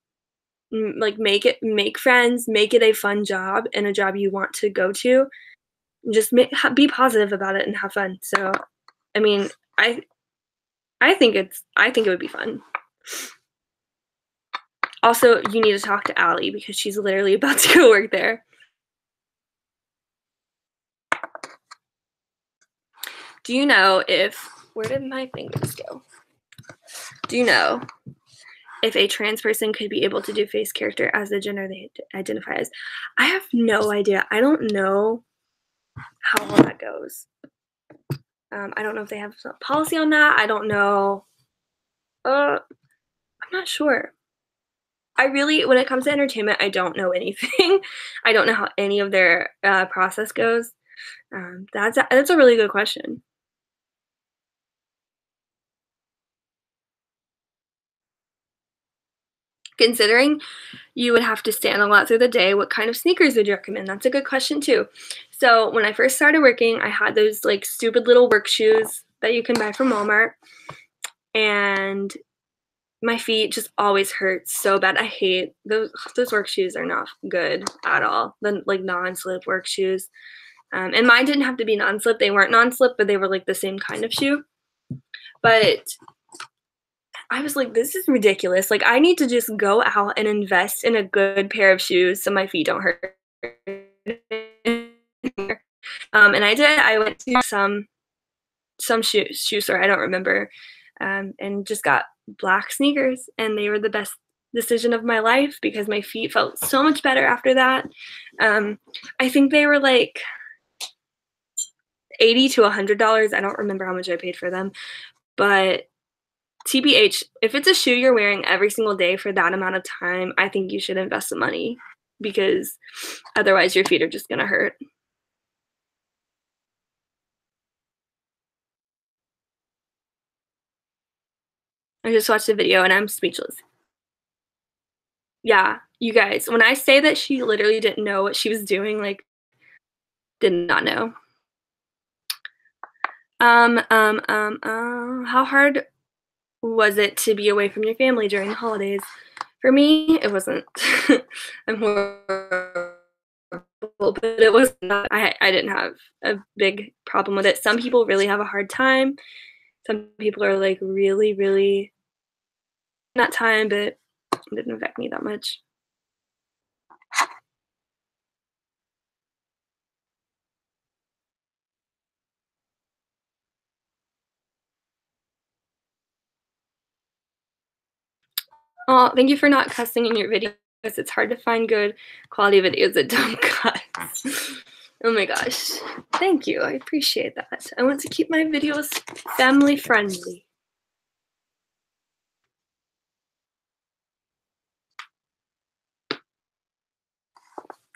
Like, make friends, make it a fun job and a job you want to go to. Just be positive about it and have fun. So, I mean, I I think it would be fun. Also, you need to talk to Allie because she's literally about to go work there. Do you know if where did my fingers go? Do you know if a trans person could be able to do face character as the gender they identify as? I have no idea. I don't know how all that goes. I don't know if they have a policy on that. I don't know. I'm not sure. I really, when it comes to entertainment, I don't know anything. I don't know how any of their process goes. That's a really good question. Considering you would have to stand a lot through the day, what kind of sneakers would you recommend? That's a good question too. So when I first started working, I had those like stupid little work shoes that you can buy from Walmart, and my feet just always hurt so bad. I hate those work shoes are not good at all. The like non-slip work shoes. And mine didn't have to be non-slip. They weren't non-slip, but they were like the same kind of shoe. But I was like, this is ridiculous. Like, I need to just go out and invest in a good pair of shoes so my feet don't hurt. And I did. I went to some shoe store, I don't remember, and just got black sneakers, and they were the best decision of my life because my feet felt so much better after that. I think they were like $80 to $100. I don't remember how much I paid for them, but TBH, if it's a shoe you're wearing every single day for that amount of time, I think you should invest the money because otherwise your feet are just gonna hurt. I just watched the video and I'm speechless. Yeah, you guys, when I say that she literally didn't know what she was doing, like, did not know. How hard was it to be away from your family during the holidays? For me, it wasn't. I'm horrible but it was not I didn't have a big problem with it. Some people really have a hard time. Some people are, like, really, really not time, but it didn't affect me that much. Oh, thank you for not cussing in your videos. It's hard to find good quality videos that don't cuss. Oh my gosh. Thank you. I appreciate that. I want to keep my videos family friendly.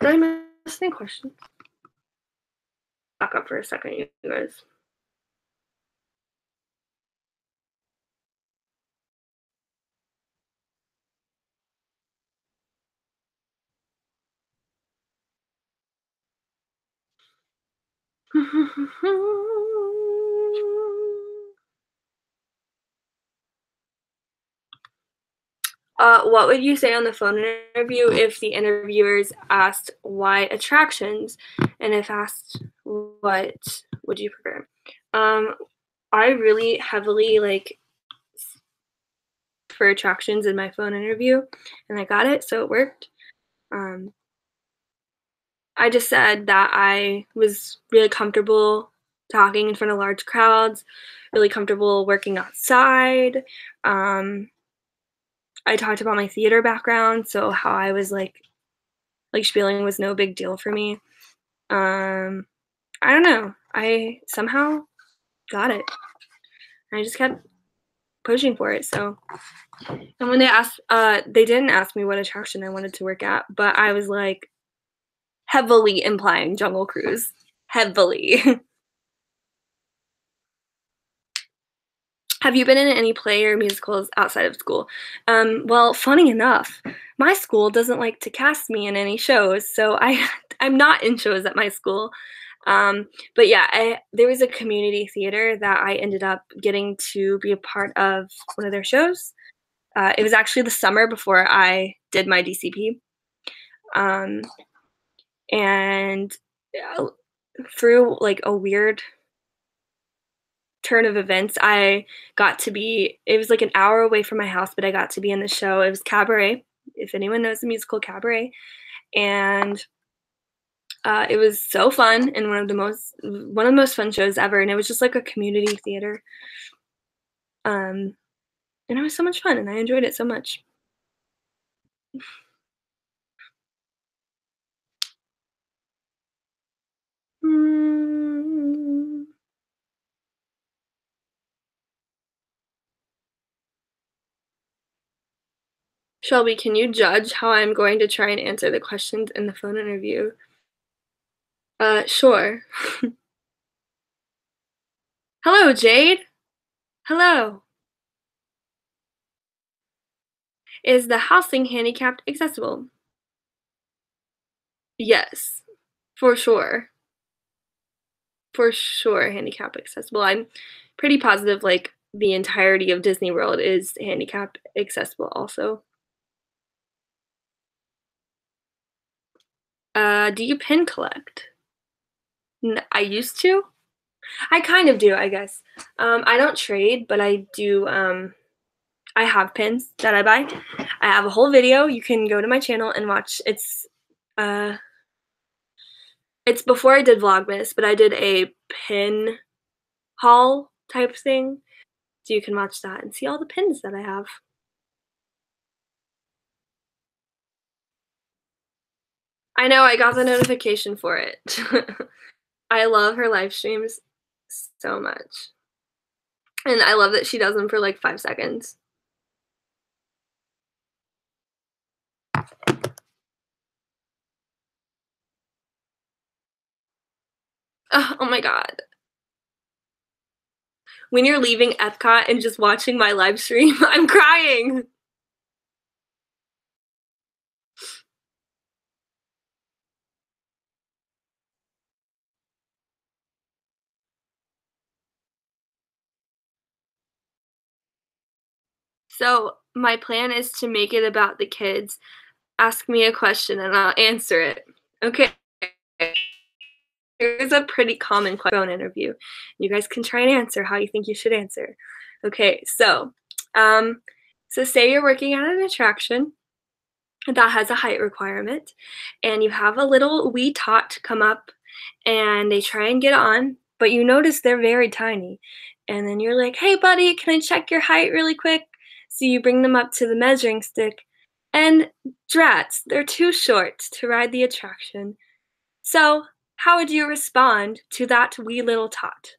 Did I miss any questions? Back up for a second, you guys. What would you say on the phone interview if the interviewers asked why attractions, and if asked what would you prefer? I really heavily like for attractions in my phone interview, and I got it, so it worked. Um, I just said that I was really comfortable talking in front of large crowds, really comfortable working outside. Um, I talked about my theater background, so how I was like spieling was no big deal for me. Um, I don't know. I somehow got it. I just kept pushing for it. So, and when they asked, they didn't ask me what attraction I wanted to work at, but I was like heavily implying Jungle Cruise. Heavily. Have you been in any play or musicals outside of school? Well, funny enough, my school doesn't like to cast me in any shows, so I'm not in shows at my school. But yeah, there was a community theater that I ended up getting to be a part of one of their shows. It was actually the summer before I did my DCP. Um, and uh, through like a weird turn of events, I got to be it was like an hour away from my house, but I got to be in the show. It was Cabaret, if anyone knows the musical Cabaret. And it was so fun and one of the most fun shows ever. And it was just like a community theater. Um, and it was so much fun, and I enjoyed it so much. Mm. Shelby, can you judge how I'm going to try and answer the questions in the phone interview? Sure. Hello, Jade. Hello. Is the housing handicapped accessible? Yes, for sure. For sure, handicap accessible. I'm pretty positive, like, the entirety of Disney World is handicap accessible also. Do you pin collect? I used to. I kind of do, I guess. I don't trade, but I do, I have pins that I buy. I have a whole video. You can go to my channel and watch. Uh, it's before I did Vlogmas, but I did a pin haul type thing. So you can watch that and see all the pins that I have. I know, I got the notification for it. I love her live streams so much. And I love that she does them for like 5 seconds. Oh my god. When you're leaving Epcot and just watching my live stream, I'm crying. So, my plan is to make it about the kids. Ask me a question and I'll answer it. Okay. Here's a pretty common phone interview. You guys can try and answer how you think you should answer. Okay, um, so say you're working at an attraction that has a height requirement, and you have a little wee tot come up, and they try and get on, but you notice they're very tiny. And then you're like, "Hey, buddy, can I check your height really quick?" So you bring them up to the measuring stick, and drats, they're too short to ride the attraction. So, how would you respond to that wee little tot?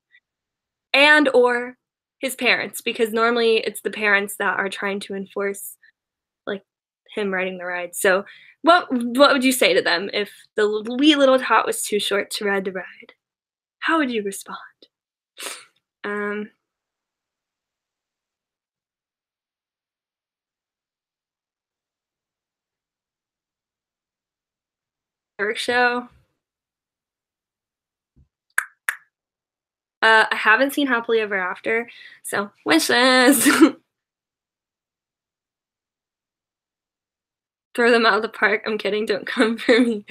And or his parents, because normally it's the parents that are trying to enforce, like, him riding the ride. So, what would you say to them if the wee little tot was too short to ride the ride? How would you respond? Um, Eric show. I haven't seen Happily Ever After, so wishes. Throw them out of the park. I'm kidding. Don't come for me.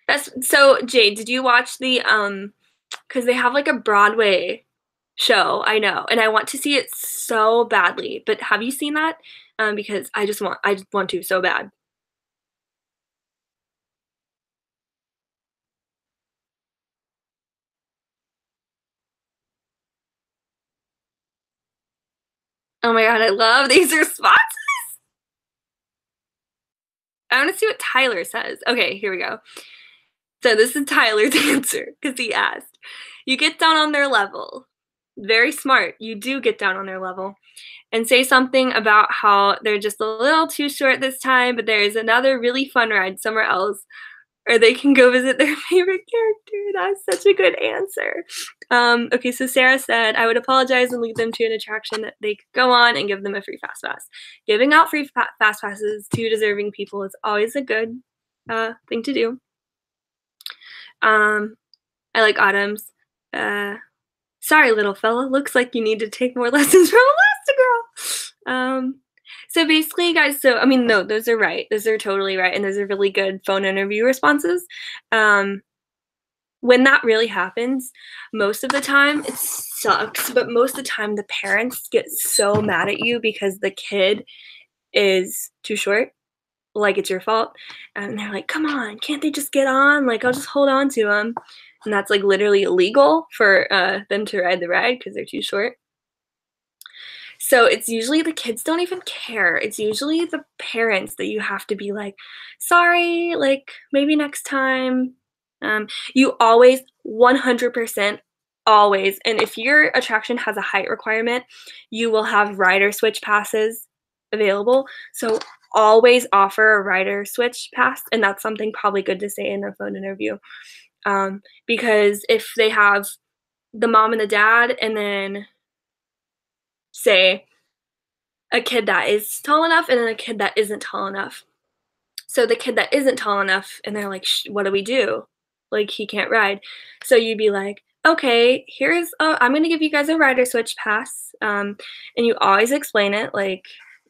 That's so. Jade, did you watch the? Because they have like a Broadway show. I know, and I want to see it so badly. But have you seen that? Because I just want to so bad. Oh my god, I love these responses. I want to see what Tyler says. Okay, here we go. So this is Tyler's answer because he asked, "You get down on their level. Very smart. You do get down on their level." And say something about how they're just a little too short this time, but there is another really fun ride somewhere else, or they can go visit their favorite character. That's such a good answer. Okay, so Sarah said, "I would apologize and lead them to an attraction that they could go on and give them a free fast pass." Giving out free fast passes to deserving people is always a good thing to do. Um, I like Autumn's. Uh, Sorry, little fella. Looks like you need to take more lessons from Elastigirl. So basically, guys, so I mean, no, those are right. Those are totally right, and those are really good phone interview responses. Um, when that really happens, most of the time it sucks, but most of the time the parents get so mad at you because the kid is too short, like it's your fault, and they're like, "Come on, can't they just get on? Like, I'll just hold on to them." And that's like literally illegal for them to ride the ride because they're too short. So it's usually the kids don't even care. It's usually the parents that you have to be like, "Sorry, like maybe next time." You always 100% always, and if your attraction has a height requirement, you will have rider switch passes available. So always offer a rider switch pass, and that's something probably good to say in a phone interview. Because if they have the mom and the dad, and then say a kid that is tall enough and then a kid that isn't tall enough. So the kid that isn't tall enough, and they're like, "What do we do? Like, he can't ride." So you'd be like, "Okay, I'm gonna give you guys a rider switch pass." And you always explain it. Like,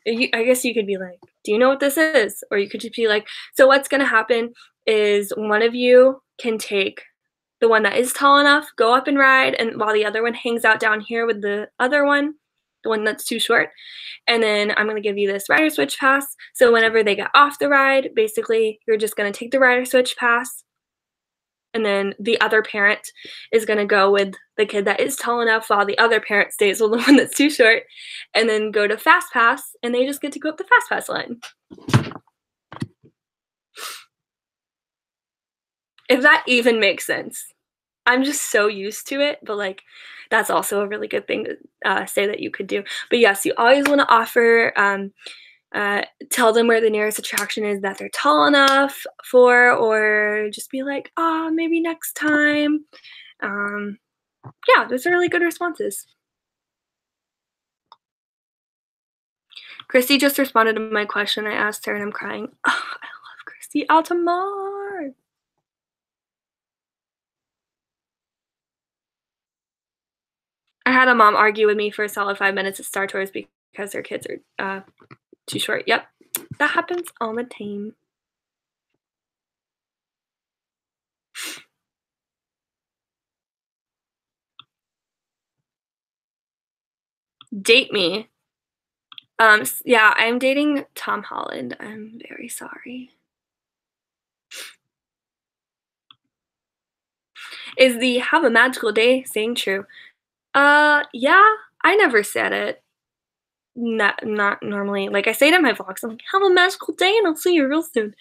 I guess you could be like, "Do you know what this is?" Or you could just be like, "So what's gonna happen is one of you can take the one that is tall enough, go up and ride, and while the other one hangs out down here with the other one, the one that's too short. And then I'm gonna give you this rider switch pass. So whenever they get off the ride, basically you're just gonna take the rider switch pass, and then the other parent is gonna go with the kid that is tall enough while the other parent stays with the one that's too short, and then go to fast pass, and they just get to go up the fast pass line. If that even makes sense. I'm just so used to it, but like that's also a really good thing to say that you could do. But yes, you always want to offer, tell them where the nearest attraction is that they're tall enough for, or just be like, "Oh, maybe next time." Um, yeah, those are really good responses. Christy just responded to my question. I asked her, and I'm crying. Oh, I love Christy Altamar. had a mom argue with me for a solid 5 minutes at Star Tours because their kids are, too short. Yep. That happens all the time. Date me. Yeah, I'm dating Tom Holland. I'm very sorry. Is the "have a magical day" saying true? Yeah, I never said it. Not normally. Like, I say it in my vlogs, I'm like, "Have a magical day, and I'll see you real soon."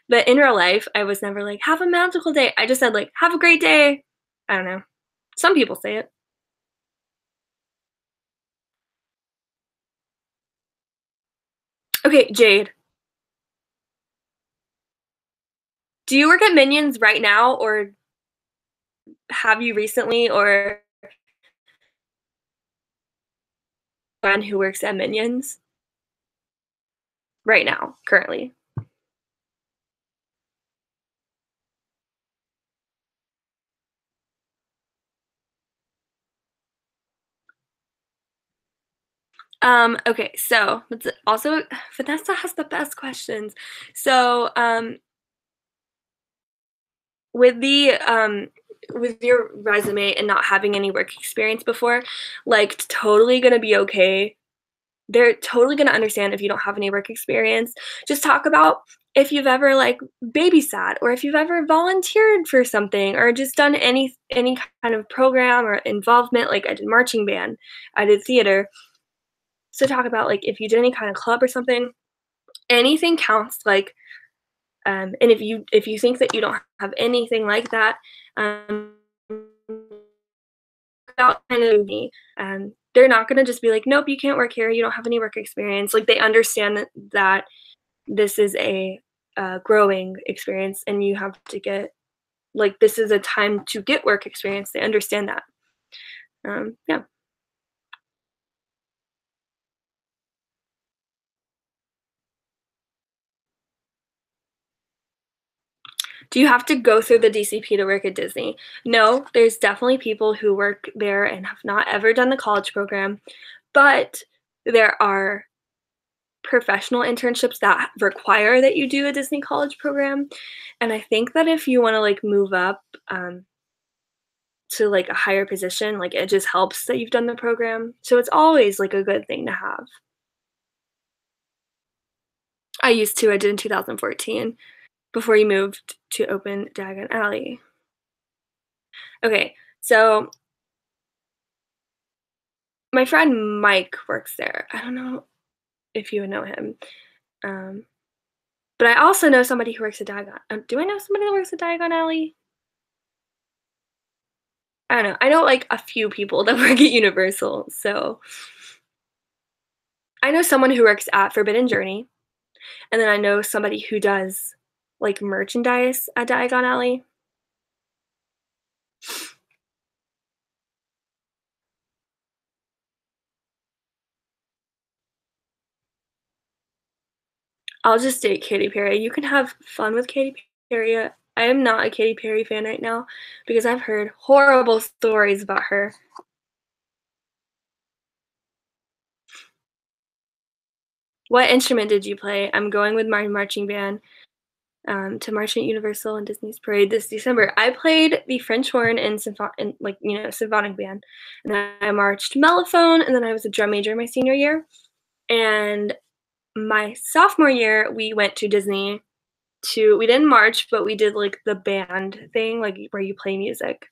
But in real life, I was never like, "Have a magical day." I just said, like, "Have a great day." I don't know. Some people say it. Okay, Jade, do you work at Minions right now, or have you recently, or friend who works at Minions right now, currently? Okay, so that's also Vanessa has the best questions. So, with with your resume and not having any work experience before, like, totally gonna be okay. They're totally gonna understand if you don't have any work experience. Just talk about if you've ever, like, babysat or if you've ever volunteered for something or just done any kind of program or involvement, like, I did marching band, I did theater. So talk about, like, if you did any kind of club or something, anything counts, like, and if you think that you don't have anything like that, about kind of me, they're not gonna just be like, "Nope, you can't work here, you don't have any work experience." Like, they understand that this is a, growing experience and you have to get like, this is a time to get work experience, they understand that. Yeah. Do you have to go through the DCP to work at Disney? No, there's definitely people who work there and have not ever done the college program, but there are professional internships that require that you do a Disney college program, and I think that if you wanna, like, move up, to, like, a higher position, like, it just helps that you've done the program, so it's always, like, a good thing to have. I used to, I did in 2014 before you moved to open Diagon Alley. Okay, so my friend Mike works there. I don't know if you would know him, um, but I also know somebody who works at Diagon do I know somebody that works at Diagon Alley? I don't know. I know, like, a few people that work at Universal, so I know someone who works at Forbidden Journey, and then I know somebody who does, like, merchandise at Diagon Alley. I'll just date Katy Perry. You can have fun with Katy Perry. I am not a Katy Perry fan right now because I've heard horrible stories about her. What instrument did you play? I'm going with my marching band, to march at Universal and Disney's Parade this December. I played the French horn in like, symphonic band, and then I marched mellophone, and then I was a drum major my senior year. And my sophomore year, we went to Disney we didn't march, but we did, like, the band thing, like, where you play music.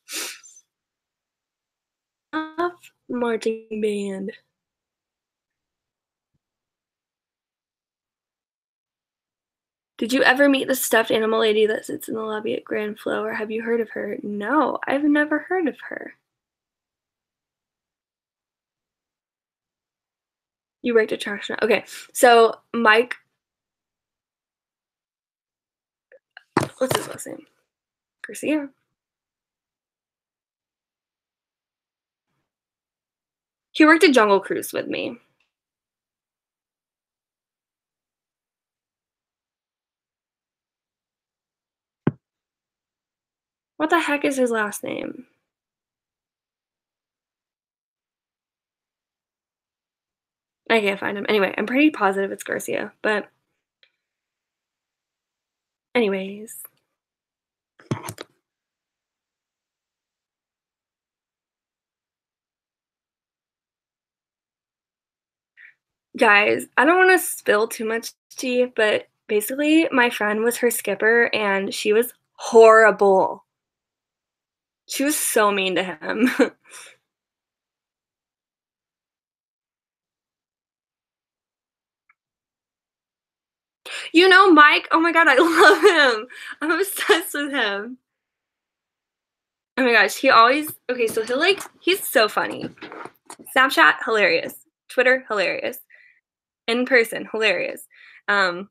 Marching band. Did you ever meet the stuffed animal lady that sits in the lobby at Grand Flo, or have you heard of her? No, I've never heard of her. You worked at Trash Now. Okay, so Mike, what's his last name? Garcia. He worked at Jungle Cruise with me. What the heck is his last name? I can't find him. Anyway, I'm pretty positive it's Garcia, but anyways. Guys, I don't wanna spill too much tea, but basically, my friend was her skipper, and she was horrible. She was so mean to him. You know Mike? Oh my god, I love him. I'm obsessed with him. Oh my gosh, he always okay, so he's so funny. Snapchat, hilarious. Twitter, hilarious. In person, hilarious. Um,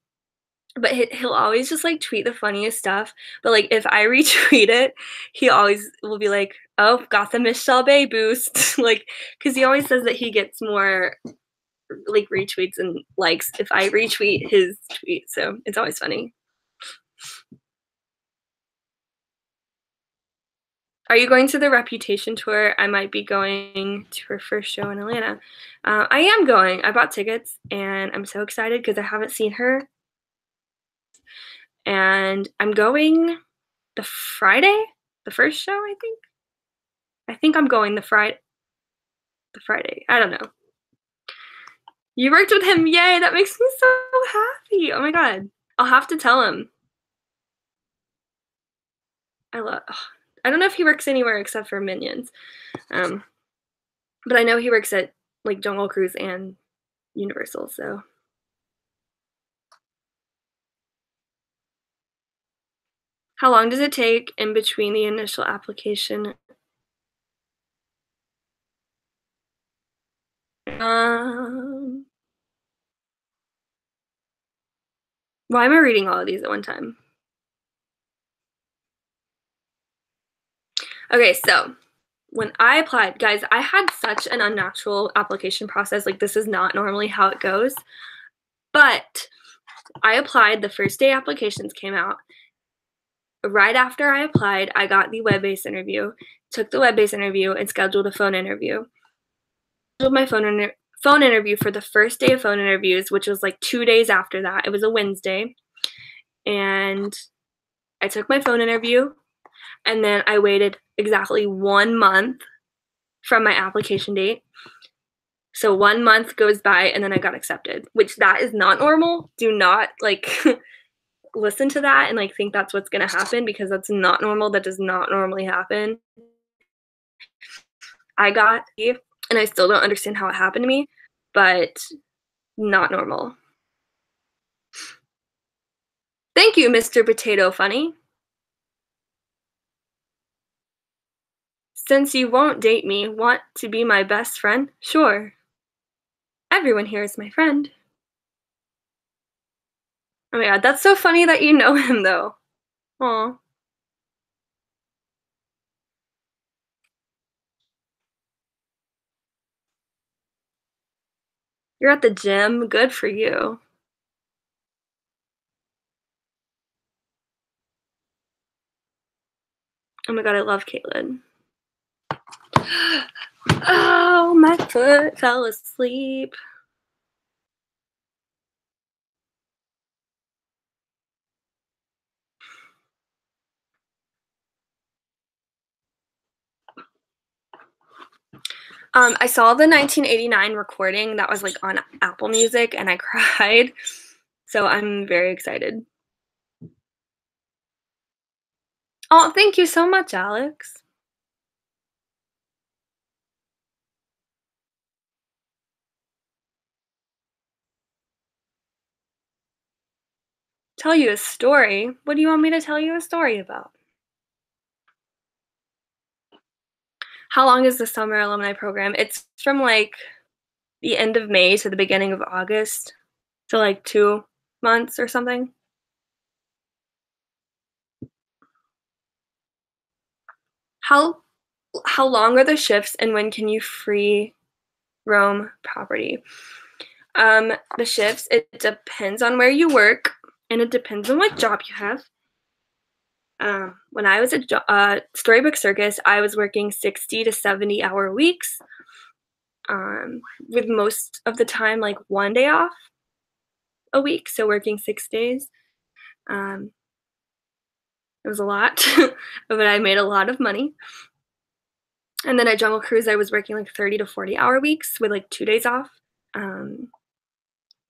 but he'll always just, like, tweet the funniest stuff, but, like, if I retweet it, he always will be like, "Oh, got the missshelbayy boost." Like, because he always says that he gets more, like, retweets and likes if I retweet his tweet, so it's always funny. Are you going to the Reputation tour? I might be going to her first show in Atlanta. I am going. I bought tickets, and I'm so excited because I haven't seen her, and I'm going the Friday? The first show, I think? I think I'm going the Friday. I don't know. You worked with him, yay! That makes me so happy. Oh my god. I'll have to tell him. I don't know if he works anywhere except for Minions. Um, but I know he works at, like, Jungle Cruise and Universal, so how long does it take in between the initial application? Um, why am I reading all of these at one time? Okay, so when I applied, guys, I had such an unnatural application process. Like, this is not normally how it goes. But I applied, the first day applications came out. Right after I applied, I got the web-based interview, took the web-based interview, and scheduled a phone interview. Scheduled my phone interview for the first day of phone interviews, which was like 2 days after that. It was a Wednesday. And I took my phone interview, and then I waited exactly 1 month from my application date. So 1 month goes by, and then I got accepted, which that is not normal. Do not, like, listen to that and, like, think that's what's gonna happen because that's not normal. That does not normally happen. I got and I still don't understand how it happened to me, but not normal. Thank you, Mr. Potato Funny. Since you won't date me, want to be my best friend? Sure. Everyone here is my friend. Oh my god, that's so funny that you know him, though. Aw. You're at the gym, good for you. Oh my god, I love Caitlin. Oh, my foot fell asleep. I saw the 1989 recording that was, like, on Apple Music, and I cried, so I'm very excited. Oh, thank you so much, Alex. Tell you a story? What do you want me to tell you a story about? How long is the summer alumni program? It's from, like, the end of May to the beginning of August, so, like, 2 months or something. How how long are the shifts, and when can you free roam property? The shifts, it depends on where you work, and it depends on what job you have. When I was at Storybook Circus, I was working 60 to 70-hour weeks. with most of the time, like, 1 day off a week, so working 6 days. Um, it was a lot, but I made a lot of money. And then at Jungle Cruise, I was working, like, 30 to 40-hour weeks with, like, 2 days off. Um,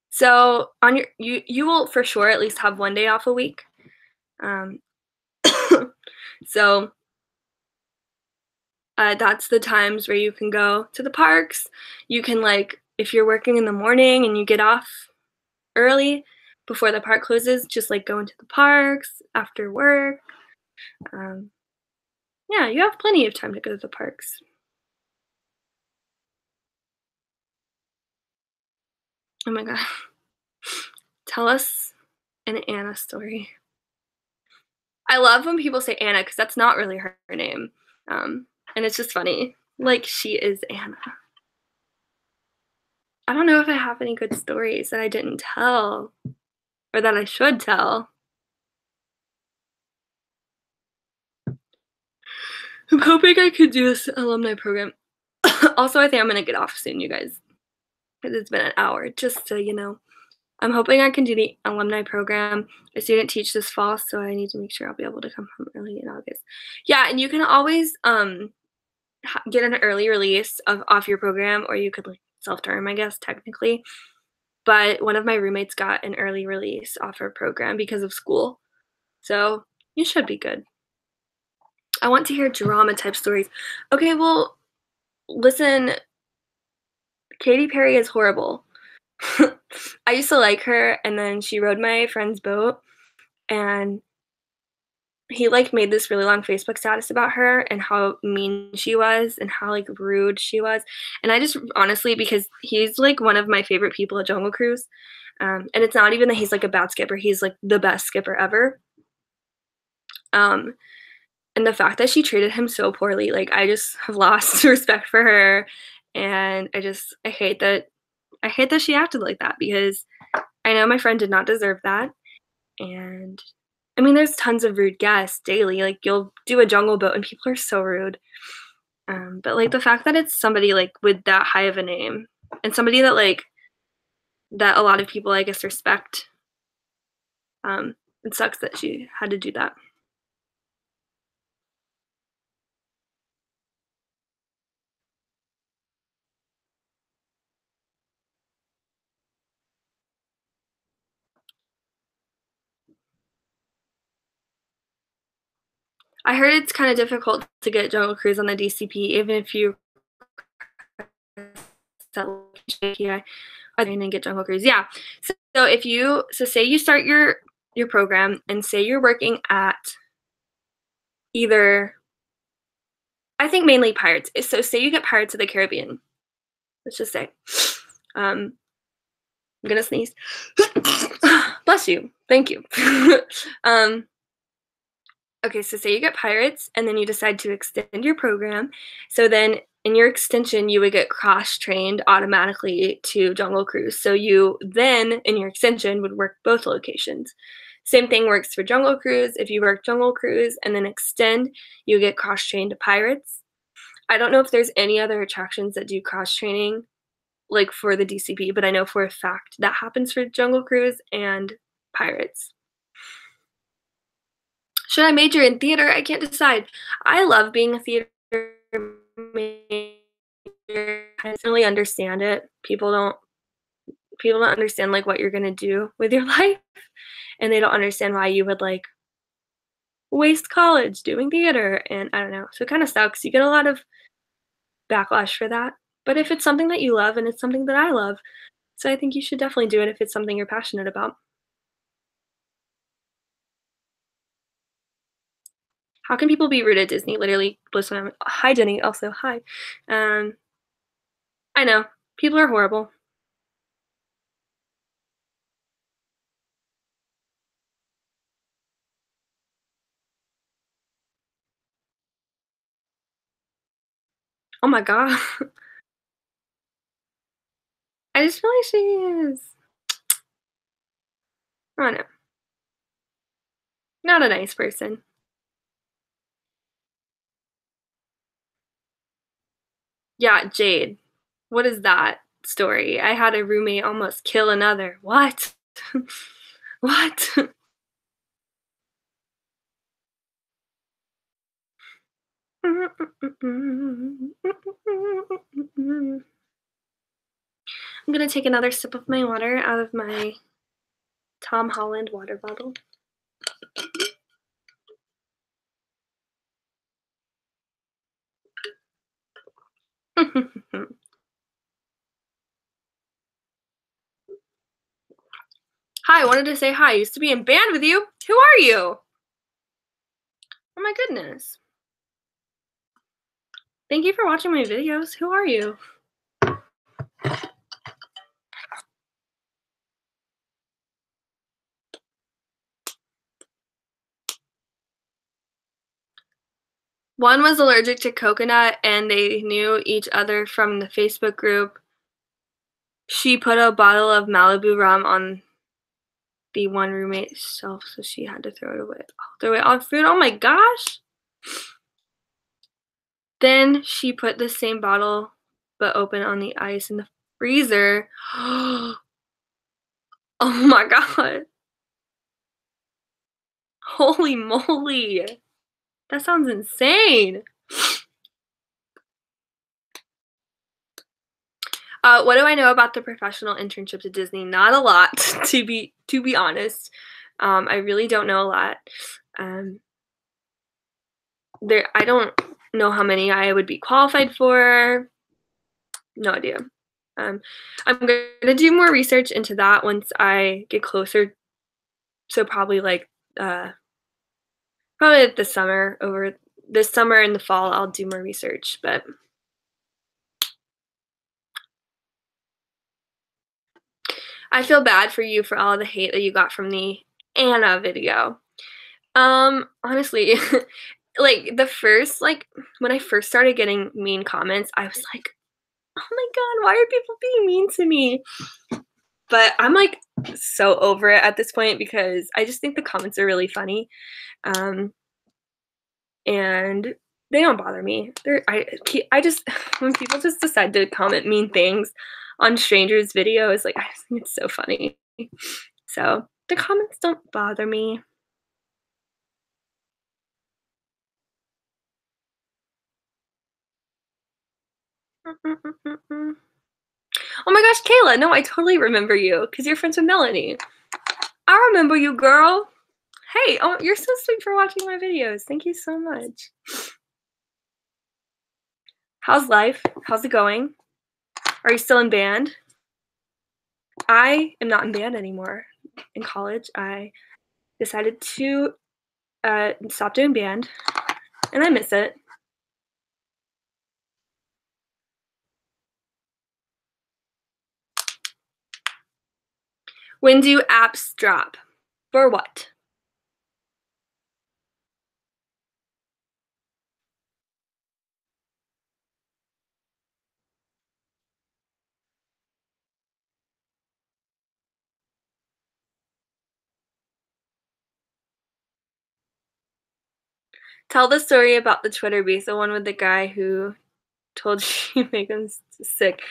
so on you will for sure at least have 1 day off a week. Um, so, that's the times where you can go to the parks. You can, like, if you're working in the morning and you get off early before the park closes, just, like, go into the parks after work. Um, yeah, you have plenty of time to go to the parks. Oh my god. Tell us an Anna story. I love when people say Anna because that's not really her name, and it's just funny. Like, she is Anna. I don't know if I have any good stories that I didn't tell or that I should tell. I'm hoping I could do this alumni program. Also, I think I'm gonna get off soon, you guys, because it's been an hour, just so you know. I'm hoping I can do the alumni program. I student teach this fall, so I need to make sure I'll be able to come home early in August. Yeah, and you can always get an early release of off your program, or you could like self-term, I guess technically. But one of my roommates got an early release off her program because of school, so you should be good. I want to hear drama type stories. Okay, well, listen, Katy Perry is horrible. I used to like her, and then she rode my friend's boat, and he like made this really long Facebook status about her and how mean she was and how like rude she was. And I just honestly, because he's like one of my favorite people at Jungle Cruise, and it's not even that he's like a bad skipper; he's like the best skipper ever. Um, and the fact that she treated him so poorly, like I just have lost respect for her, and I hate that she acted like that because I know my friend did not deserve that. And I mean, there's tons of rude guests daily. Like you'll do a jungle boat and people are so rude. But like the fact that it's somebody like with that high of a name and somebody that like that a lot of people I guess respect. It sucks that she had to do that. I heard it's kind of difficult to get Jungle Cruise on the DCP, even if you I and get Jungle Cruise. Yeah. So if you say you start your program and say you're working at either I think mainly Pirates. So say you get Pirates of the Caribbean. Let's just say. I'm gonna sneeze. Bless you. Thank you. um, okay, so say you get Pirates and then you decide to extend your program. So then in your extension, you would get cross-trained automatically to Jungle Cruise. So you then, in your extension, would work both locations. Same thing works for Jungle Cruise. If you work Jungle Cruise and then extend, you get cross-trained to Pirates. I don't know if there's any other attractions that do cross-training, like, for the DCP, but I know for a fact that happens for Jungle Cruise and Pirates. Should I major in theater? I can't decide. I love being a theater major. I don't really understand it. People don't understand, like, what you're gonna do with your life, and they don't understand why you would, like, waste college doing theater, and I don't know. So it kinda sucks. You get a lot of backlash for that. But if it's something that you love and it's something that I love, so I think you should definitely do it if it's something you're passionate about. How can people be rude at Disney? Literally blows my mind. Hi, Jenny. Also, hi. Um, I know people are horrible. Oh my god. I just feel like she is. I don't know. Not a nice person. Yeah, Jade. What is that story? I had a roommate almost kill another. What? What? I'm gonna take another sip of my water out of my Tom Holland water bottle. Hi, I wanted to say hi. I used to be in band with you. Who are you? Oh my goodness. Thank you for watching my videos. Who are you? One was allergic to coconut and they knew each other from the Facebook group. She put a bottle of Malibu rum on the one roommate's shelf, so she had to throw it away. Throw away all food. Oh my gosh. Then she put the same bottle but open on the ice in the freezer. Oh my god. Holy moly. That sounds insane. What do I know about the professional internship to Disney? Not a lot, to be honest. I really don't know a lot. I don't know how many I would be qualified for. No idea. I'm gonna do more research into that once I get closer. So probably like probably this summer, over this summer and the fall, I'll do more research. But I feel bad for you for all the hate that you got from the Anna video. Honestly, like the first, like when I first started getting mean comments, I was like, oh my god, why are people being mean to me? But I'm like so over it at this point because I just think the comments are really funny. And they don't bother me. I just when people just decide to comment mean things on strangers' videos, like I just think it's so funny. So the comments don't bother me. Oh my gosh, Kayla, no, I totally remember you because you're friends with Melanie. I remember you, girl. Hey, oh, you're so sweet for watching my videos. Thank you so much. How's life? How's it going? Are you still in band? I am not in band anymore. In college, I decided to stop doing band, and I miss it. When do apps drop? For what? Tell the story about the Twitter beef, the one with the guy who told you make him sick.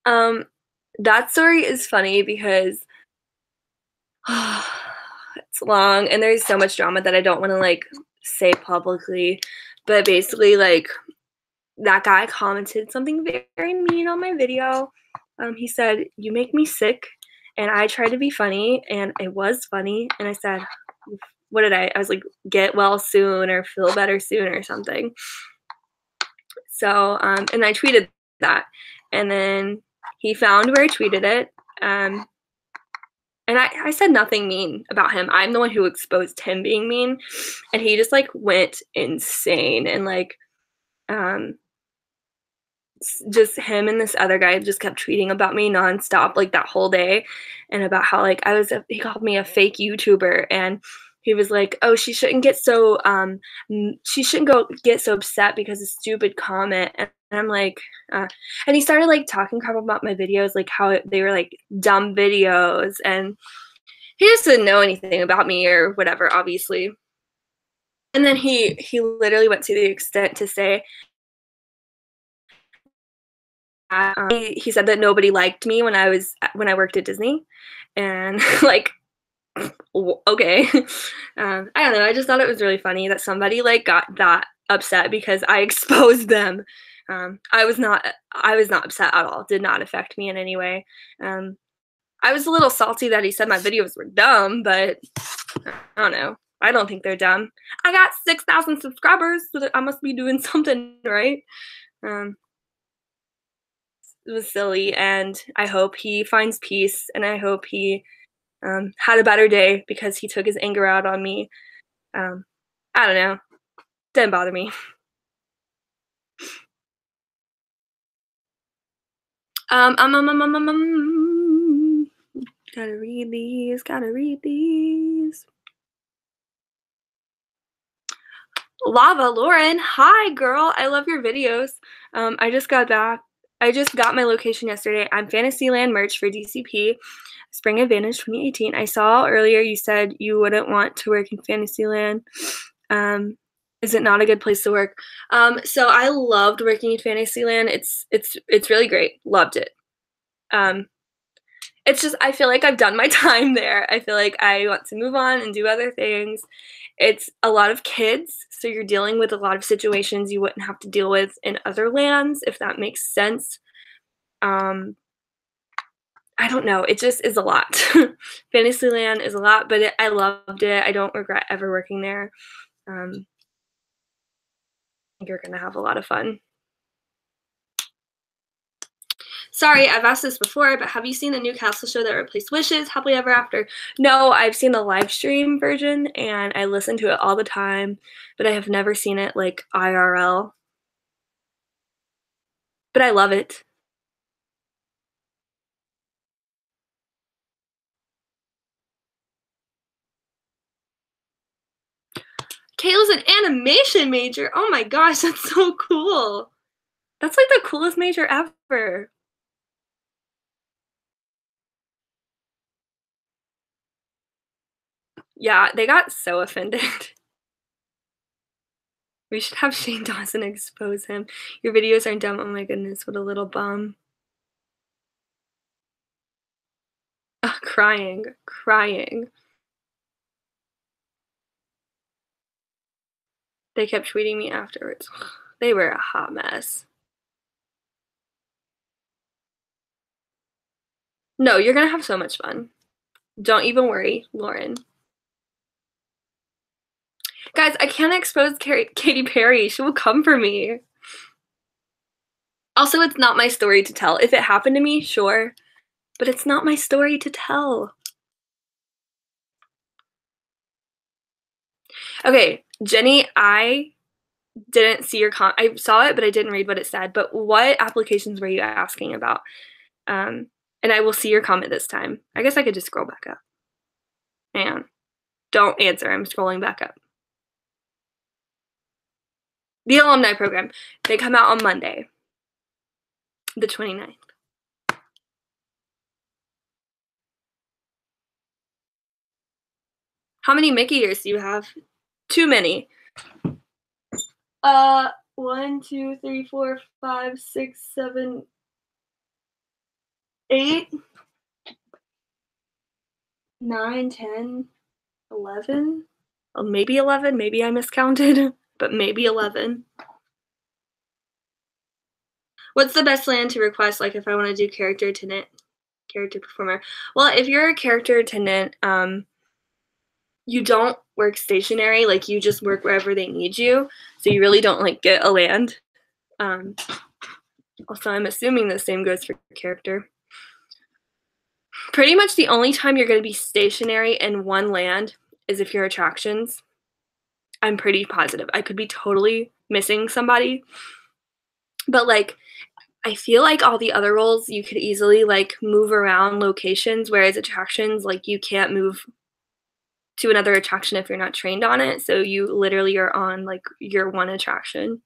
That story is funny because it's long and there's so much drama that I don't want to like say publicly. But basically, like that guy commented something very mean on my video. He said, "You make me sick," and I tried to be funny, and it was funny. And I said, "What did I?" I was like, "Get well soon," or "Feel better soon," or something. So, and I tweeted that, and then he found where I tweeted it. And I said nothing mean about him. I'm the one who exposed him being mean, and he just like went insane and like just him and this other guy just kept tweeting about me nonstop like that whole day, and about how like he called me a fake YouTuber, and he was like, oh, she shouldn't get so upset because of stupid comment. And I'm like, and he started like talking crap about my videos, like how they were like dumb videos, and he just didn't know anything about me or whatever, obviously. And then he literally went to the extent to say he said that nobody liked me when I worked at Disney, and like, okay. I don't know. I just thought it was really funny that somebody like got that upset because I exposed them. I was not. I was not upset at all. Did not affect me in any way. Um, I was a little salty that he said my videos were dumb, but I don't know. I don't think they're dumb. I got 6,000 subscribers, so I must be doing something right. Um, it was silly, and I hope he finds peace, and I hope he had a better day because he took his anger out on me. Um, I don't know. Didn't bother me. Um, um, um, um, um, um, um. Gotta read these. Gotta read these. Lava Lauren, hi girl. I love your videos. I just got back. I just got my location yesterday. I'm Fantasyland merch for DCP, Spring Advantage 2018. I saw earlier you said you wouldn't want to work in Fantasyland. Is it not a good place to work? So I loved working in Fantasyland. It's really great. Loved it. Um, it's just I feel like I've done my time there. I feel like I want to move on and do other things. It's a lot of kids, so you're dealing with a lot of situations you wouldn't have to deal with in other lands, if that makes sense. Um, I don't know. It just is a lot. Fantasyland is a lot, but I loved it. I don't regret ever working there. Um, you're gonna have a lot of fun. Sorry, I've asked this before, but have you seen the new castle show that replaced Wishes, Happily Ever After? No, I've seen the live stream version, and I listen to it all the time, but I have never seen it, like, IRL. But I love it. Kayla's an animation major! Oh my gosh, that's so cool! That's, like, the coolest major ever. Yeah, they got so offended. We should have Shane Dawson expose him. Your videos are dumb. Oh my goodness, what a little bum. Ugh, crying, crying. They kept tweeting me afterwards. They were a hot mess. No, you're gonna have so much fun. Don't even worry, Lauren. Guys, I can't expose Katy Perry. She will come for me. Also, it's not my story to tell. If it happened to me, sure. But it's not my story to tell. Okay, Jenny, I didn't see your I saw it, but I didn't read what it said. But what applications were you asking about? And I will see your comment this time. I guess I could just scroll back up. And don't answer. I'm scrolling back up. The alumni program. They come out on Monday, the 29th. How many Mickey ears do you have? Too many. 1, 2, 3, 4, 5, 6, 7, 8, 9, 10, 11. Oh, maybe 11. Maybe I miscounted, but maybe 11. What's the best land to request, like if I want to do character tenant, character performer? Well, if you're a character tenant, you don't work stationary, like you just work wherever they need you. So you really don't like get a land. Also, I'm assuming the same goes for character. Pretty much the only time you're going to be stationary in one land is if you're attractions. I'm pretty positive. I could be totally missing somebody. But like, I feel like all the other roles you could easily like move around locations, whereas attractions, like you can't move to another attraction if you're not trained on it. So you literally are on like your one attraction.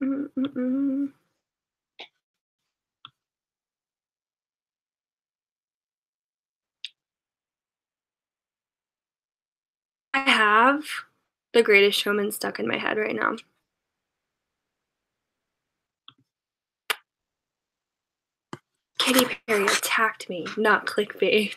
Mm-mm-mm. have The Greatest Showman stuck in my head right now. Katy Perry attacked me, not clickbait.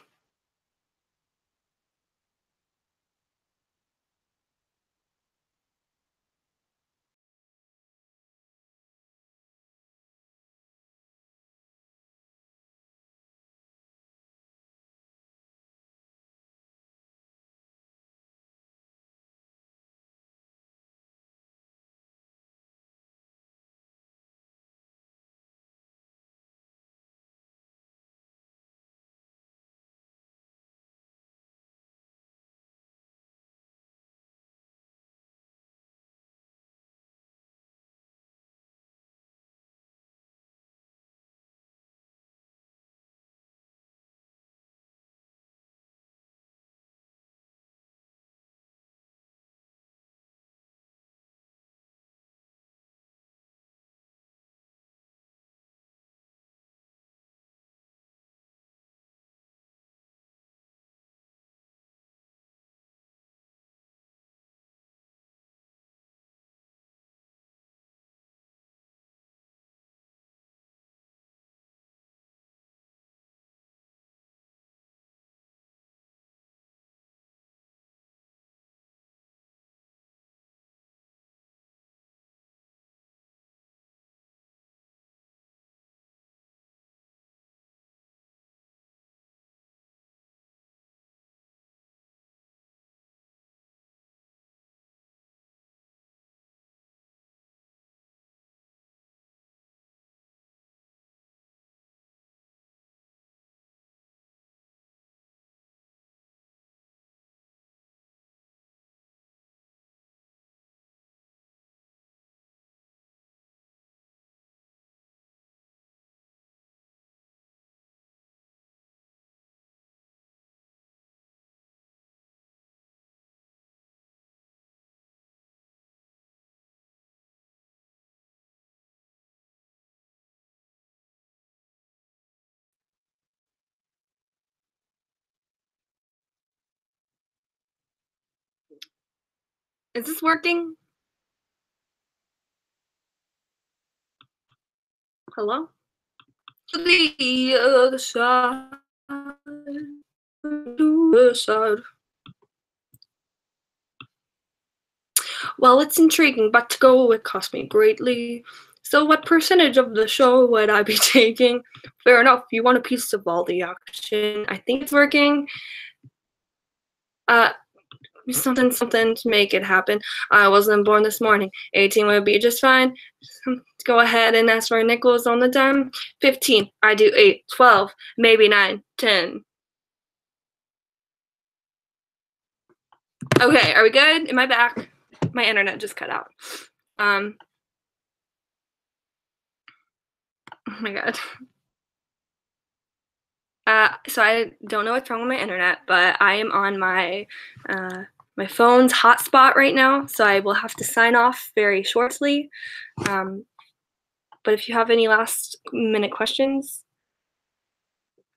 Is this working? Hello? To the other side. To the side. Well, it's intriguing, but to go it cost me greatly. So what percentage of the show would I be taking? Fair enough, you want a piece of all the action. I think it's working. Something to make it happen. I wasn't born this morning. 18 would be just fine. Go ahead and ask for nickels on the dime. 15, I do 8, 12, maybe 9, 10. Okay, are we good? Am I back? My internet just cut out. Oh my god. So I don't know what's wrong with my internet, but I am on my my phone's hotspot right now, so I will have to sign off very shortly. But if you have any last minute questions,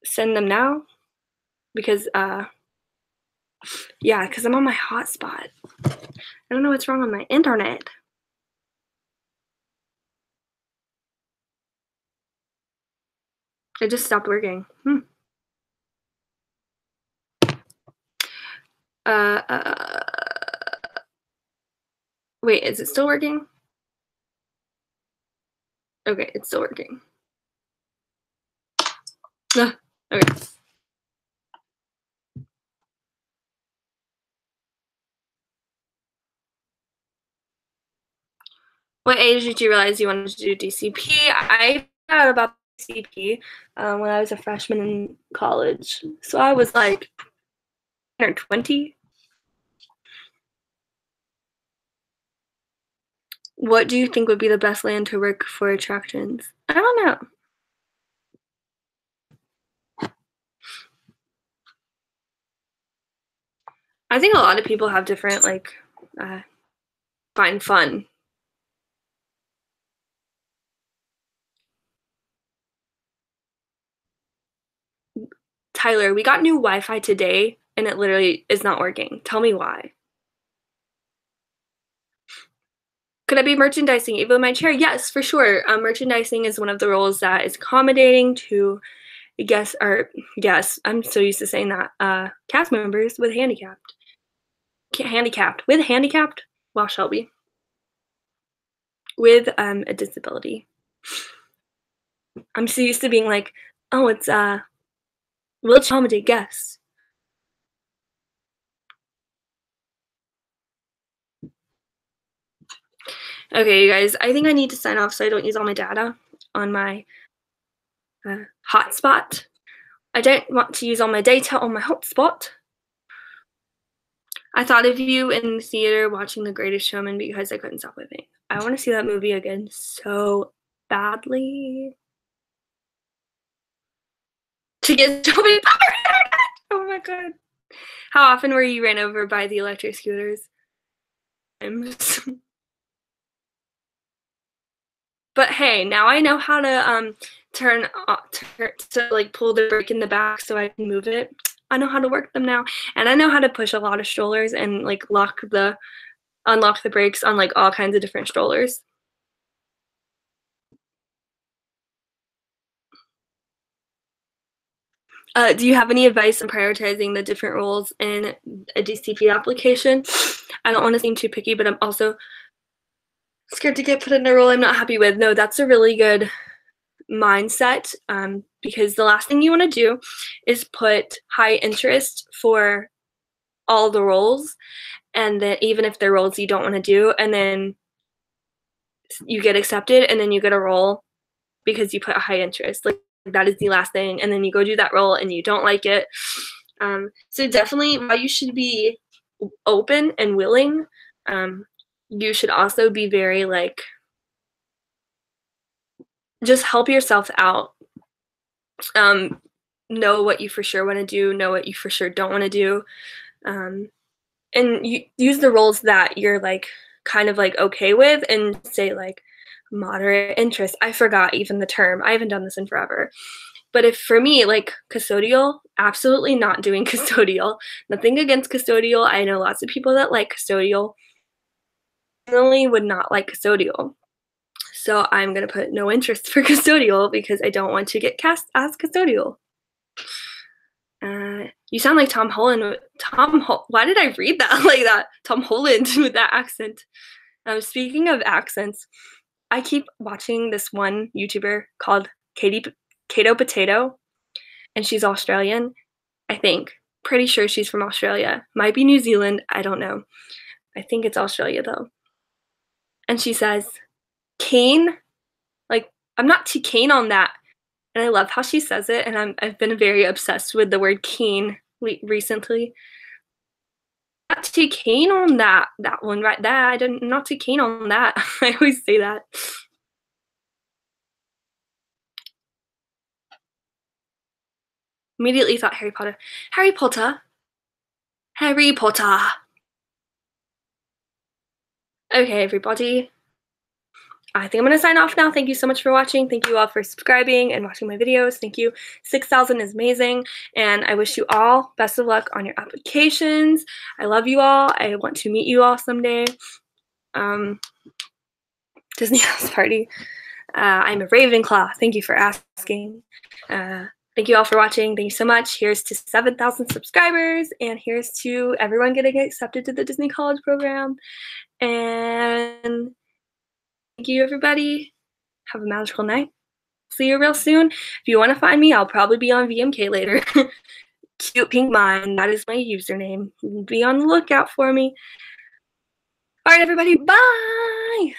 send them now, because yeah, because I'm on my hotspot. I don't know what's wrong with my internet. It just stopped working. Uh, uh, Wait, is it still working? Okay, it's still working. Okay. What age did you realize you wanted to do DCP? I found out about DCP when I was a freshman in college. So I was like 10 or 20. What do you think would be the best land to work for attractions? I don't know. I think a lot of people have different, like, find fun. Tyler, we got new Wi-Fi today and it literally is not working. Tell me why. Could I be merchandising even in my chair? Yes, for sure. Merchandising is one of the roles that is accommodating to guests, I'm so used to saying that, cast members with handicapped, well, Shelby, with, a disability. I'm so used to being like, "Oh, it's, we'll accommodate guests." Okay, you guys, I think I need to sign off so I don't use all my data on my, hotspot. I don't want to use all my data on my hotspot. I thought of you in the theater watching The Greatest Showman because I couldn't stop living. I wanna see that movie again so badly. To get Shelby power internet! Oh my god. How often were you ran over by the electric scooters? But hey, now I know how to turn to like pull the brake in the back so I can move it. I know how to work them now, and I know how to push a lot of strollers and like unlock the brakes on like all kinds of different strollers. Do you have any advice on prioritizing the different roles in a DCP application? I don't want to seem too picky, but I'm also scared to get put in a role I'm not happy with. No, that's a really good mindset, because the last thing you want to do is put high interest for all the roles, and then even if they're roles you don't want to do, and then you get accepted, and then you get a role because you put a high interest. Like that is the last thing, and then you go do that role and you don't like it. So definitely, while you should be open and willing, you should also be very like just help yourself out. Know what you for sure want to do, know what you for sure don't want to do, and you use the roles that you're like kind of like okay with, and say like moderate interest. I forgot even the term. I haven't done this in forever. But if for me, like custodial, absolutely not doing custodial. Nothing against custodial. I know lots of people that like custodial. Personally would not like custodial. So I'm gonna put no interest for custodial because I don't want to get cast as custodial. You sound like Tom Holland. Why did I read that like that? Tom Holland with that accent. Speaking of accents, I keep watching this one YouTuber called Kato Potato, and she's Australian, I think. Pretty sure she's from Australia. Might be New Zealand. I don't know. I think it's Australia though. And she says, "Keen." Like I'm not too keen on that. And I love how she says it, and I've been very obsessed with the word keen recently. Not too keen on that one right there. I'm not too keen on that. I always say that. Immediately thought Harry Potter. Harry Potter. Harry Potter. Okay, everybody. I think I'm gonna sign off now. Thank you so much for watching. Thank you all for subscribing and watching my videos. Thank you. 6,000 is amazing. And I wish you all best of luck on your applications. I love you all. I want to meet you all someday. Disney House Party. I'm a Ravenclaw. Thank you for asking. Thank you all for watching. Thank you so much. Here's to 7,000 subscribers. And here's to everyone getting accepted to the Disney College program. And thank you, everybody. Have a magical night. See you real soon. If you want to find me, I'll probably be on VMK later. Cute Pink Mind, that is my username. Be on the lookout for me. All right, everybody, bye!